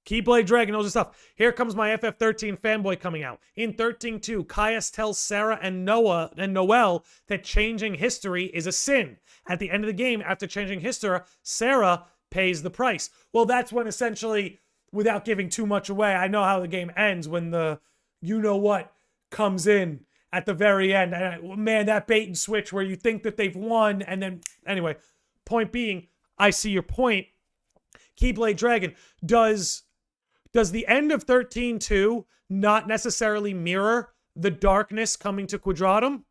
Keyblade Dragon knows his stuff. Here comes my FF13 fanboy coming out. In 13.2, Caius tells Sarah and Noel that changing history is a sin. At the end of the game, after changing history, Sarah pays the price. Well, that's when essentially, without giving too much away, I know how the game ends when the you-know-what comes in at the very end. And man, that bait and switch where you think that they've won, and then, anyway, point being, I see your point. Keyblade Dragon, does the end of 13.2 not necessarily mirror the darkness coming to Quadratum?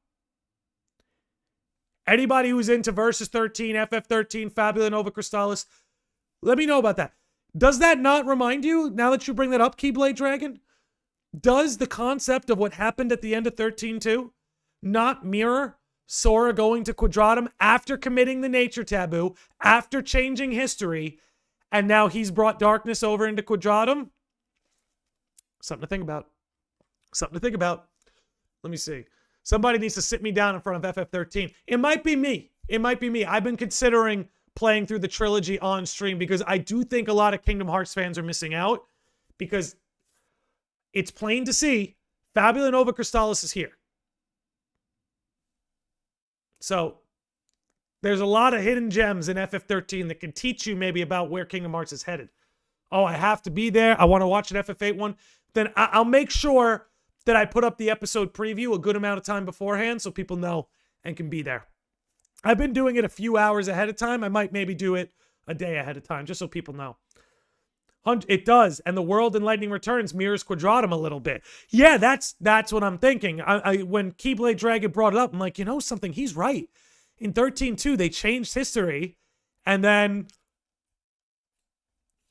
Anybody who's into Versus 13, FF13, Fabula Nova Crystallis, let me know about that. Does that not remind you, now that you bring that up, Keyblade Dragon? Does the concept of what happened at the end of 13.2 not mirror Sora going to Quadratum after committing the nature taboo, after changing history, and now he's brought darkness over into Quadratum? Something to think about. Something to think about. Let me see. Somebody needs to sit me down in front of FF13. It might be me. It might be me. I've been considering playing through the trilogy on stream because I do think a lot of Kingdom Hearts fans are missing out, because it's plain to see Fabula Nova Crystallis is here. So there's a lot of hidden gems in FF13 that can teach you maybe about where Kingdom Hearts is headed. Oh, I have to be there. I want to watch an FF8 one. Then I'll make sure that I put up the episode preview a good amount of time beforehand so people know and can be there. I've been doing it a few hours ahead of time. I might maybe do it a day ahead of time just so people know. It does. And the World in Lightning Returns mirrors Quadratum a little bit. Yeah, that's what I'm thinking. When Keyblade Dragon brought it up, I'm like, you know something? He's right. In 13.2, they changed history. And then,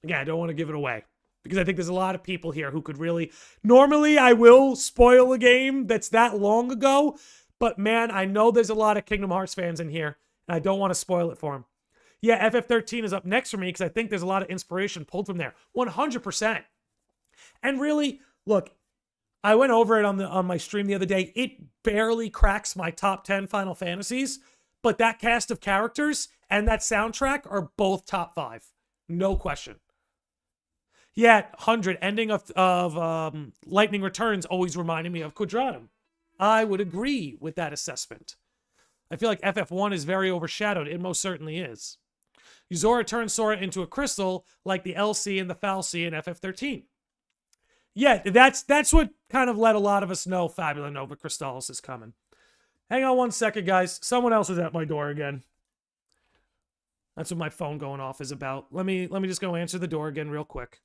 yeah, I don't want to give it away, because I think there's a lot of people here who could really... Normally, I will spoil a game that's that long ago. But man, I know there's a lot of Kingdom Hearts fans in here, and I don't want to spoil it for them. Yeah, FF13 is up next for me because I think there's a lot of inspiration pulled from there. 100%. And really, look, I went over it on my stream the other day. It barely cracks my top 10 Final Fantasies, but that cast of characters and that soundtrack are both top 5. No question. Yeah, 100, ending of Lightning Returns always reminded me of Quadratum. I would agree with that assessment. I feel like FF1 is very overshadowed. It most certainly is. Yuzora turns Sora into a crystal like the LC and the Fal'C in FF13. Yeah, that's what kind of let a lot of us know Fabula Nova Crystallis is coming. Hang on one second, guys. Someone else is at my door again. That's what my phone going off is about. Let me just go answer the door again real quick.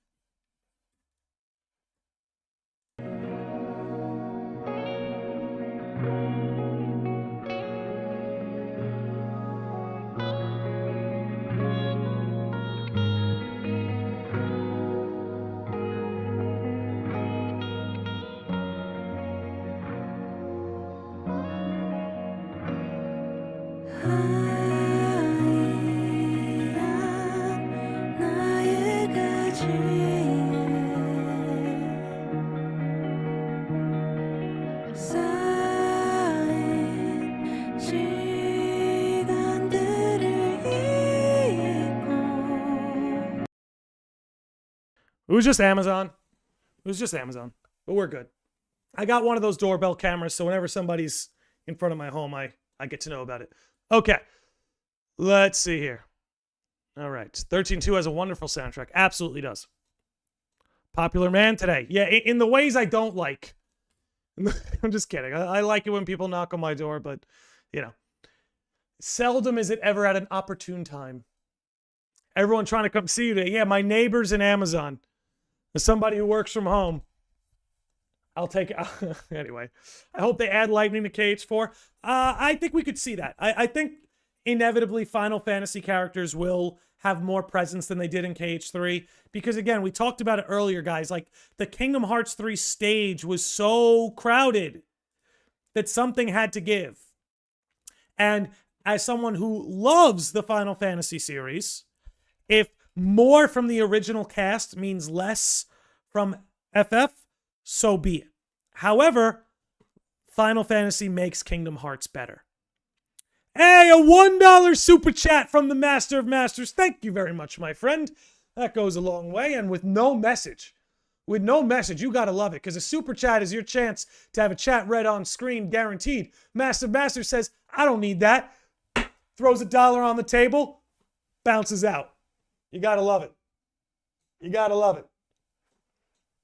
It was just Amazon. It was just Amazon. But we're good. I got one of those doorbell cameras, so whenever somebody's in front of my home, I get to know about it. Okay. Let's see here. All right. 13.2 has a wonderful soundtrack. Absolutely does. Popular man today. Yeah, in the ways I don't like. I'm just kidding. I like it when people knock on my door, but, you know. Seldom is it ever at an opportune time. Everyone trying to come see you today. Yeah, my neighbor's in Amazon. As somebody who works from home, I'll take it. Anyway, I hope they add Lightning to KH4. I think we could see that. I think inevitably Final Fantasy characters will have more presence than they did in KH3. Because again, we talked about it earlier, guys. Like, the Kingdom Hearts 3 stage was so crowded that something had to give. And as someone who loves the Final Fantasy series, if more from the original cast means less from FF, so be it. However, Final Fantasy makes Kingdom Hearts better. Hey, a $1 super chat from the Master of Masters. Thank you very much, my friend. That goes a long way. And with no message, you got to love it, because a super chat is your chance to have a chat read on screen, guaranteed. Master of Masters says, I don't need that. Throws $1 on the table, bounces out. You got to love it. You got to love it.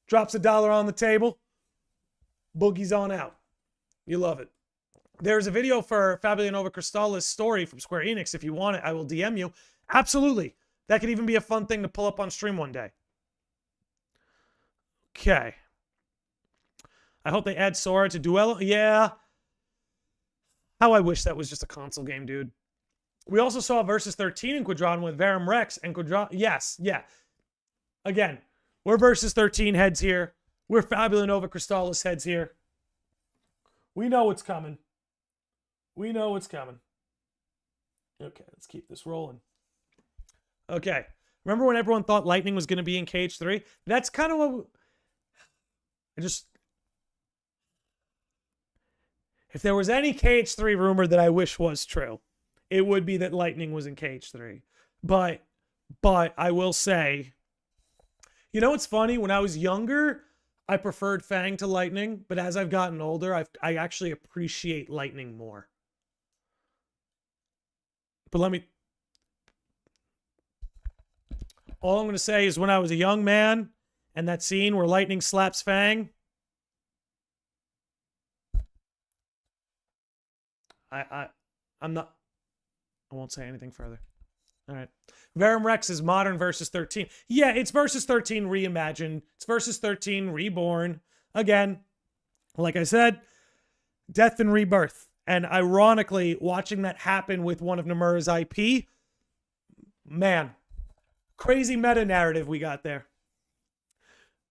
Drops $1 on the table, boogies on out. You love it. There's a video for Fabio Nova Crystallis' story from Square Enix. If you want it, I will DM you. Absolutely. That could even be a fun thing to pull up on stream one day. Okay. I hope they add Sora to Duello. Yeah. How I wish that was just a console game, dude. We also saw Versus 13 in Quadron with Verum Rex and Quadron. Yes, yeah. Again, we're Versus 13 heads here. We're Fabio Nova Crystallis heads here. We know what's coming. We know what's coming. Okay, let's keep this rolling. Okay. Remember when everyone thought Lightning was going to be in KH3? That's kind of what... If there was any KH3 rumor that I wish was true, it would be that Lightning was in KH3. But I will say... You know what's funny? When I was younger, I preferred Fang to Lightning. But as I've gotten older, I actually appreciate Lightning more. But all I'm going to say is when I was a young man and that scene where Lightning slaps Fang, I won't say anything further. All right. Verum Rex is modern Versus 13. Yeah, it's Versus 13 reimagined. It's Versus 13 reborn. Again, like I said, death and rebirth. And ironically, watching that happen with one of Nomura's IP, man, crazy meta-narrative we got there.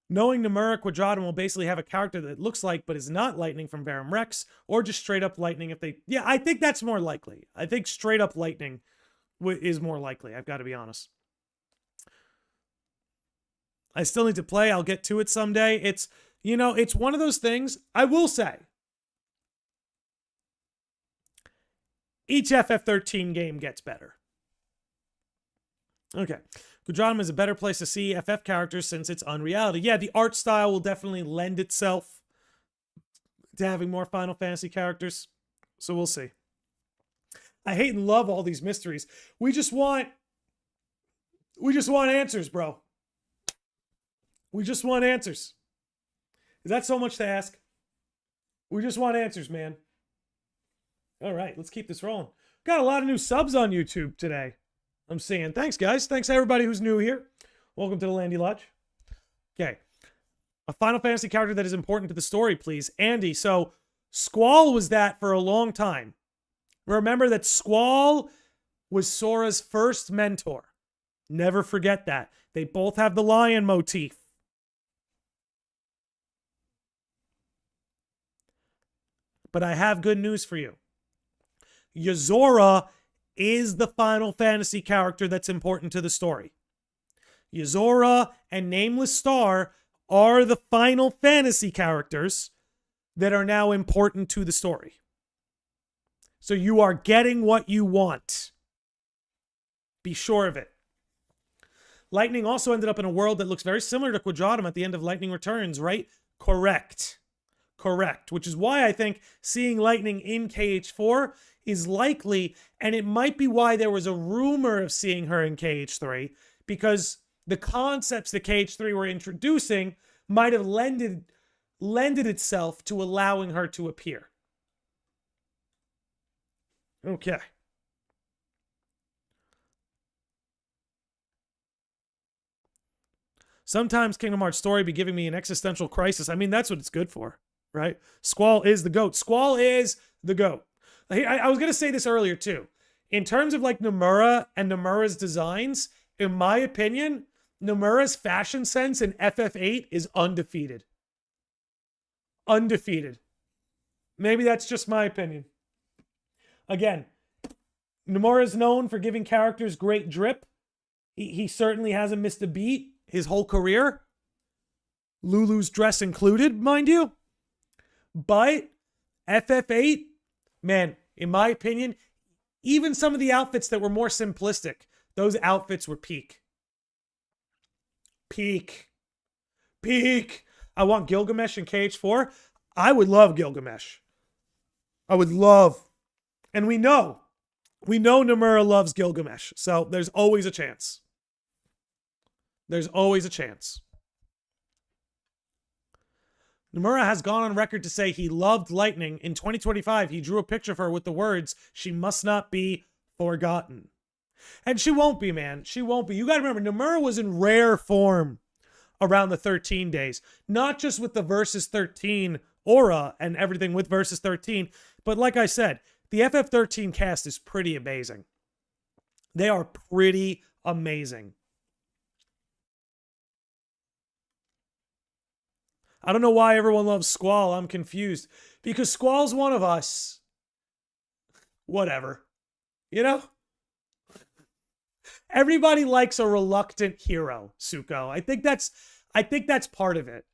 Knowing Nomura Quadratum will basically have a character that looks like but is not Lightning from Verum Rex, or just straight up Lightning if they... Yeah, I think that's more likely. I think straight up Lightning is more likely, I've got to be honest. I still need to play. I'll get to it someday. It's, you know, it's one of those things, I will say, each FF13 game gets better. Okay. Quadratum is a better place to see FF characters since it's unreality. Yeah, the art style will definitely lend itself to having more Final Fantasy characters. So we'll see. I hate and love all these mysteries. We just want answers, bro. We just want answers. Is that so much to ask? We just want answers, man. All right, let's keep this rolling. Got a lot of new subs on YouTube today. I'm seeing. Thanks, guys. Thanks, everybody who's new here. Welcome to the Landy Lodge. Okay. A Final Fantasy character that is important to the story, please. Andy, so Squall was that for a long time. Remember that Squall was Sora's first mentor. Never forget that. They both have the lion motif. But I have good news for you. Yozora is the Final Fantasy character that's important to the story. Yozora and Nameless Star are the Final Fantasy characters that are now important to the story. So you are getting what you want. Be sure of it. Lightning also ended up in a world that looks very similar to Quadratum at the end of Lightning Returns, right? Correct. Correct. Which is why I think seeing Lightning in KH4 is likely, and it might be why there was a rumor of seeing her in KH3, because the concepts that KH3 were introducing might have lended itself to allowing her to appear. Okay. Sometimes Kingdom Hearts story be giving me an existential crisis. I mean, that's what it's good for, right? Squall is the GOAT. Squall is the GOAT. I was going to say this earlier, too. In terms of, like, Nomura and Nomura's designs, in my opinion, Nomura's fashion sense in FF8 is undefeated. Undefeated. Maybe that's just my opinion. Again, Nomura's known for giving characters great drip. He certainly hasn't missed a beat his whole career. Lulu's dress included, mind you. But FF8, man, in my opinion, even some of the outfits that were more simplistic, those outfits were peak. Peak. I want Gilgamesh and KH4. I would love Gilgamesh. I would love. And we know Nomura loves Gilgamesh. So there's always a chance. There's always a chance. Nomura has gone on record to say he loved Lightning. In 2025, he drew a picture of her with the words, "She must not be forgotten." And she won't be, man. She won't be. You got to remember, Nomura was in rare form around the 13 days. Not just with the Versus 13 aura and everything with Versus 13, but like I said, the FF13 cast is pretty amazing. They are pretty amazing. I don't know why everyone loves Squall. I'm confused. Because Squall's one of us. Whatever. You know? Everybody likes a reluctant hero, Suko. I think that's part of it.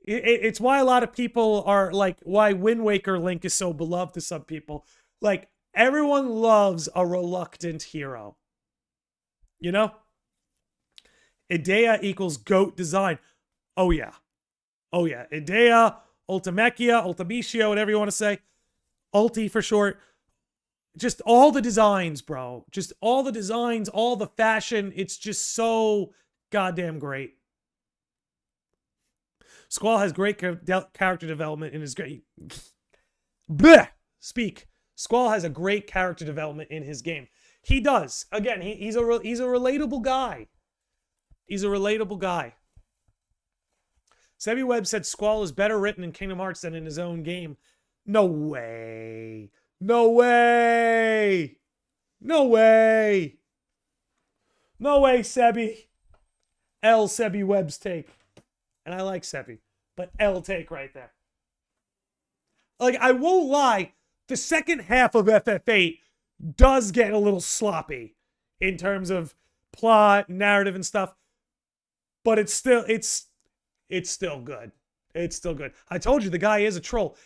It's why a lot of people are like, why Wind Waker Link is so beloved to some people. Like, everyone loves a reluctant hero. You know? Idea equals GOAT design. Oh, yeah. Oh, yeah. Idea, Ultimechia, Ultimecio, whatever you want to say. Ulti for short. Just all the designs, bro. Just all the designs, all the fashion. It's just so goddamn great. Squall has great character development in his game. Bleh! Speak. Squall has a great character development in his game. He does. Again, he's a relatable guy. He's a relatable guy. Sebi Webb said Squall is better written in Kingdom Hearts than in his own game. No way. No way. No way. No way, Sebi. L Sebi Webb's take. And I like Sebi. But L take right there. Like, I won't lie. The second half of FF8 does get a little sloppy in terms of plot, narrative, and stuff. But it's still good. It's still good. I told you the guy is a troll.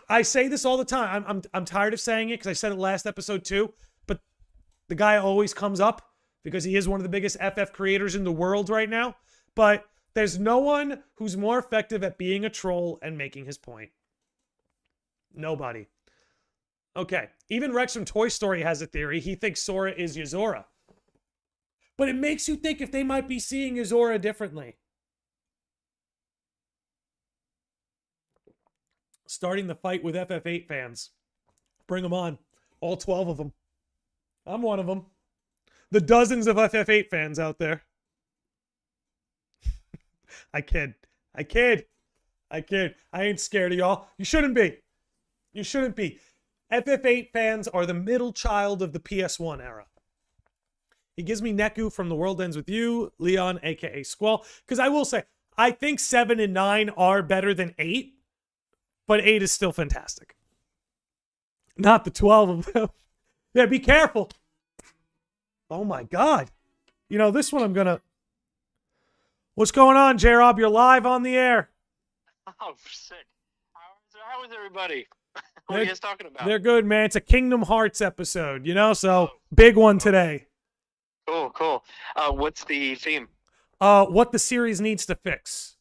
I say this all the time. I'm tired of saying it because I said it last episode too. But the guy always comes up because he is one of the biggest FF creators in the world right now. But there's no one who's more effective at being a troll and making his point. Nobody. Okay. Even Rex from Toy Story has a theory. He thinks Sora is Yuzora. But it makes you think if they might be seeing Yuzora differently. Starting the fight with FF8 fans. Bring them on. All 12 of them. I'm one of them. The dozens of FF8 fans out there. I kid. I ain't scared of y'all. You shouldn't be. You shouldn't be. FF8 fans are the middle child of the PS1 era. He gives me Neku from The World Ends With You, Leon, aka Squall. Because I will say, I think 7 and 9 are better than 8. But 8 is still fantastic. Not the 12 of them. Yeah, be careful. Oh my God. You know, this one I'm gonna... What's going on, J-Rob? You're live on the air. Oh, sick. How is everybody? What are you guys talking about? They're good, man. It's a Kingdom Hearts episode, you know? So, big one today. Cool. What's the theme? What the series needs to fix.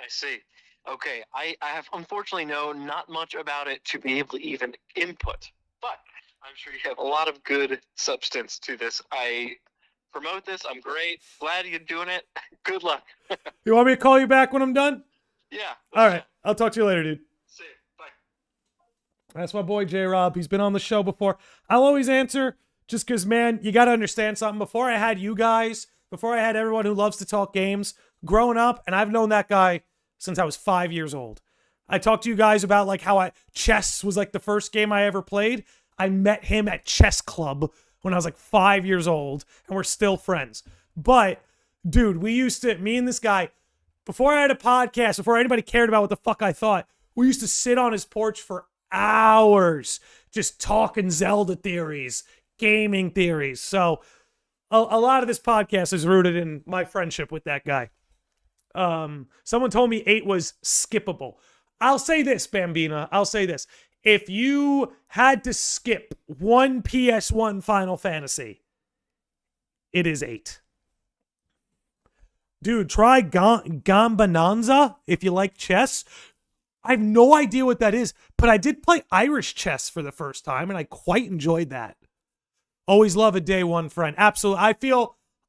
I see. Okay, I have unfortunately not much about it to be able to even input, but I'm sure you have a lot of good substance to this. I promote this. I'm great. Glad you're doing it. Good luck. You want me to call you back when I'm done? Yeah. All right. I'll talk to you later, dude. See you. Bye. That's my boy, J-Rob. He's been on the show before. I'll always answer just because, man, you got to understand something. Before I had you guys, before I had everyone who loves to talk games, growing up, and I've known that guy since I was 5 years old. I talked to you guys about like how chess was like the first game I ever played. I met him at chess club when I was like 5 years old, and we're still friends. But, dude, me and this guy, before I had a podcast, before anybody cared about what the fuck I thought, we used to sit on his porch for hours just talking Zelda theories, gaming theories. So a lot of this podcast is rooted in my friendship with that guy. Someone told me 8 was skippable. I'll say this, Bambina. I'll say this. If you had to skip one PS1 Final Fantasy, it is 8. Dude, try Gambonanza if you like chess. I have no idea what that is, but I did play Irish chess for the first time, and I quite enjoyed that. Always love a day one friend. Absolutely.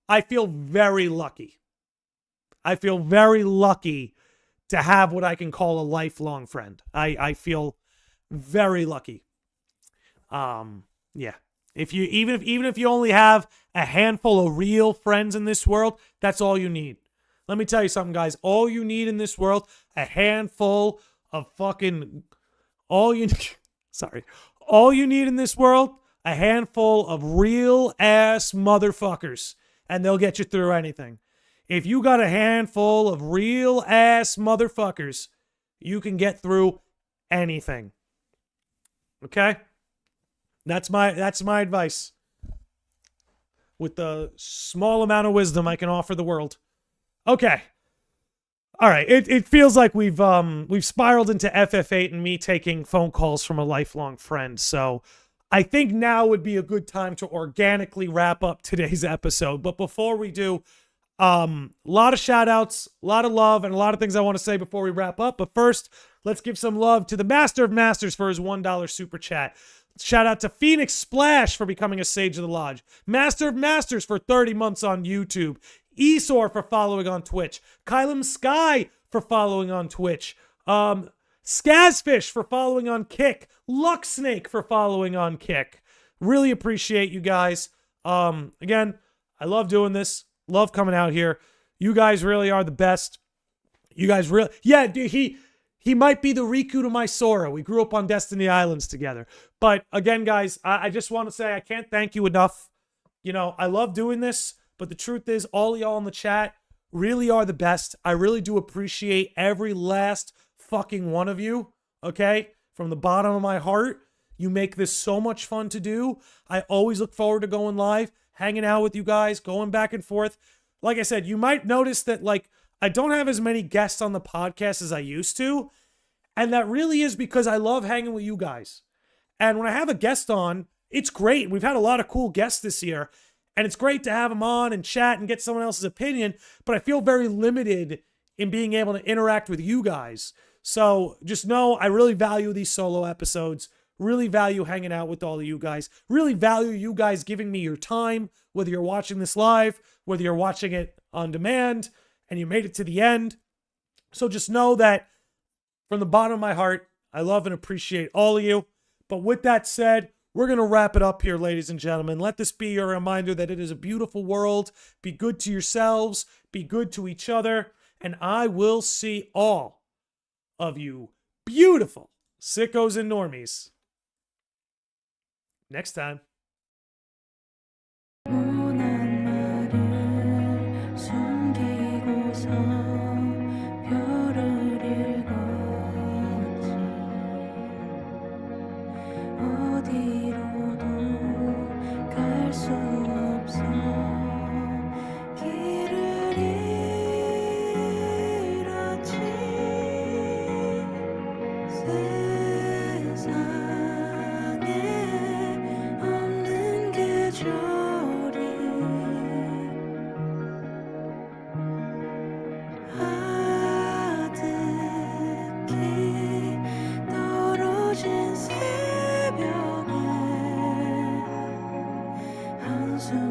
I feel very lucky. I feel very lucky to have what I can call a lifelong friend. I feel very lucky. Yeah. If you even if you only have a handful of real friends in this world, that's all you need. Let me tell you something, guys. All you need in this world, a handful of fucking all you need in this world, a handful of real ass motherfuckers, and they'll get you through anything. If you got a handful of real ass motherfuckers, you can get through anything. Okay? That's my advice. With the small amount of wisdom I can offer the world. Okay. All right. It feels like we've spiraled into FF8 and me taking phone calls from a lifelong friend. So I think now would be a good time to organically wrap up today's episode. But before we do, a lot of shout outs, a lot of love, and a lot of things I want to say before we wrap up. But first, let's give some love to the Master of Masters for his $1 super chat. Shout out to Phoenix Splash for becoming a Sage of the Lodge. Master of Masters for 30 months on YouTube. Esor for following on Twitch. Kylum Sky for following on Twitch. Skazfish for following on Kick. Lucksnake for following on Kick. Really appreciate you guys. Again, I love doing this. Love coming out here. You guys really are the best. You guys really... Yeah, dude, he might be the Riku to my Sora. We grew up on Destiny Islands together. But again, guys, I just want to say I can't thank you enough. You know, I love doing this, but the truth is all y'all in the chat really are the best. I really do appreciate every last fucking one of you, okay? From the bottom of my heart, you make this so much fun to do. I always look forward to going live, hanging out with you guys, going back and forth. Like I said, you might notice that, like, I don't have as many guests on the podcast as I used to. And that really is because I love hanging with you guys. And when I have a guest on, it's great. We've had a lot of cool guests this year. And it's great to have them on and chat and get someone else's opinion. But I feel very limited in being able to interact with you guys. So just know I really value these solo episodes. Really value hanging out with all of you guys. Really value you guys giving me your time, whether you're watching this live, whether you're watching it on demand, and you made it to the end. So just know that from the bottom of my heart, I love and appreciate all of you. But with that said, we're going to wrap it up here, ladies and gentlemen. Let this be your reminder that it is a beautiful world. Be good to yourselves. Be good to each other. And I will see all of you beautiful sickos and normies next time. say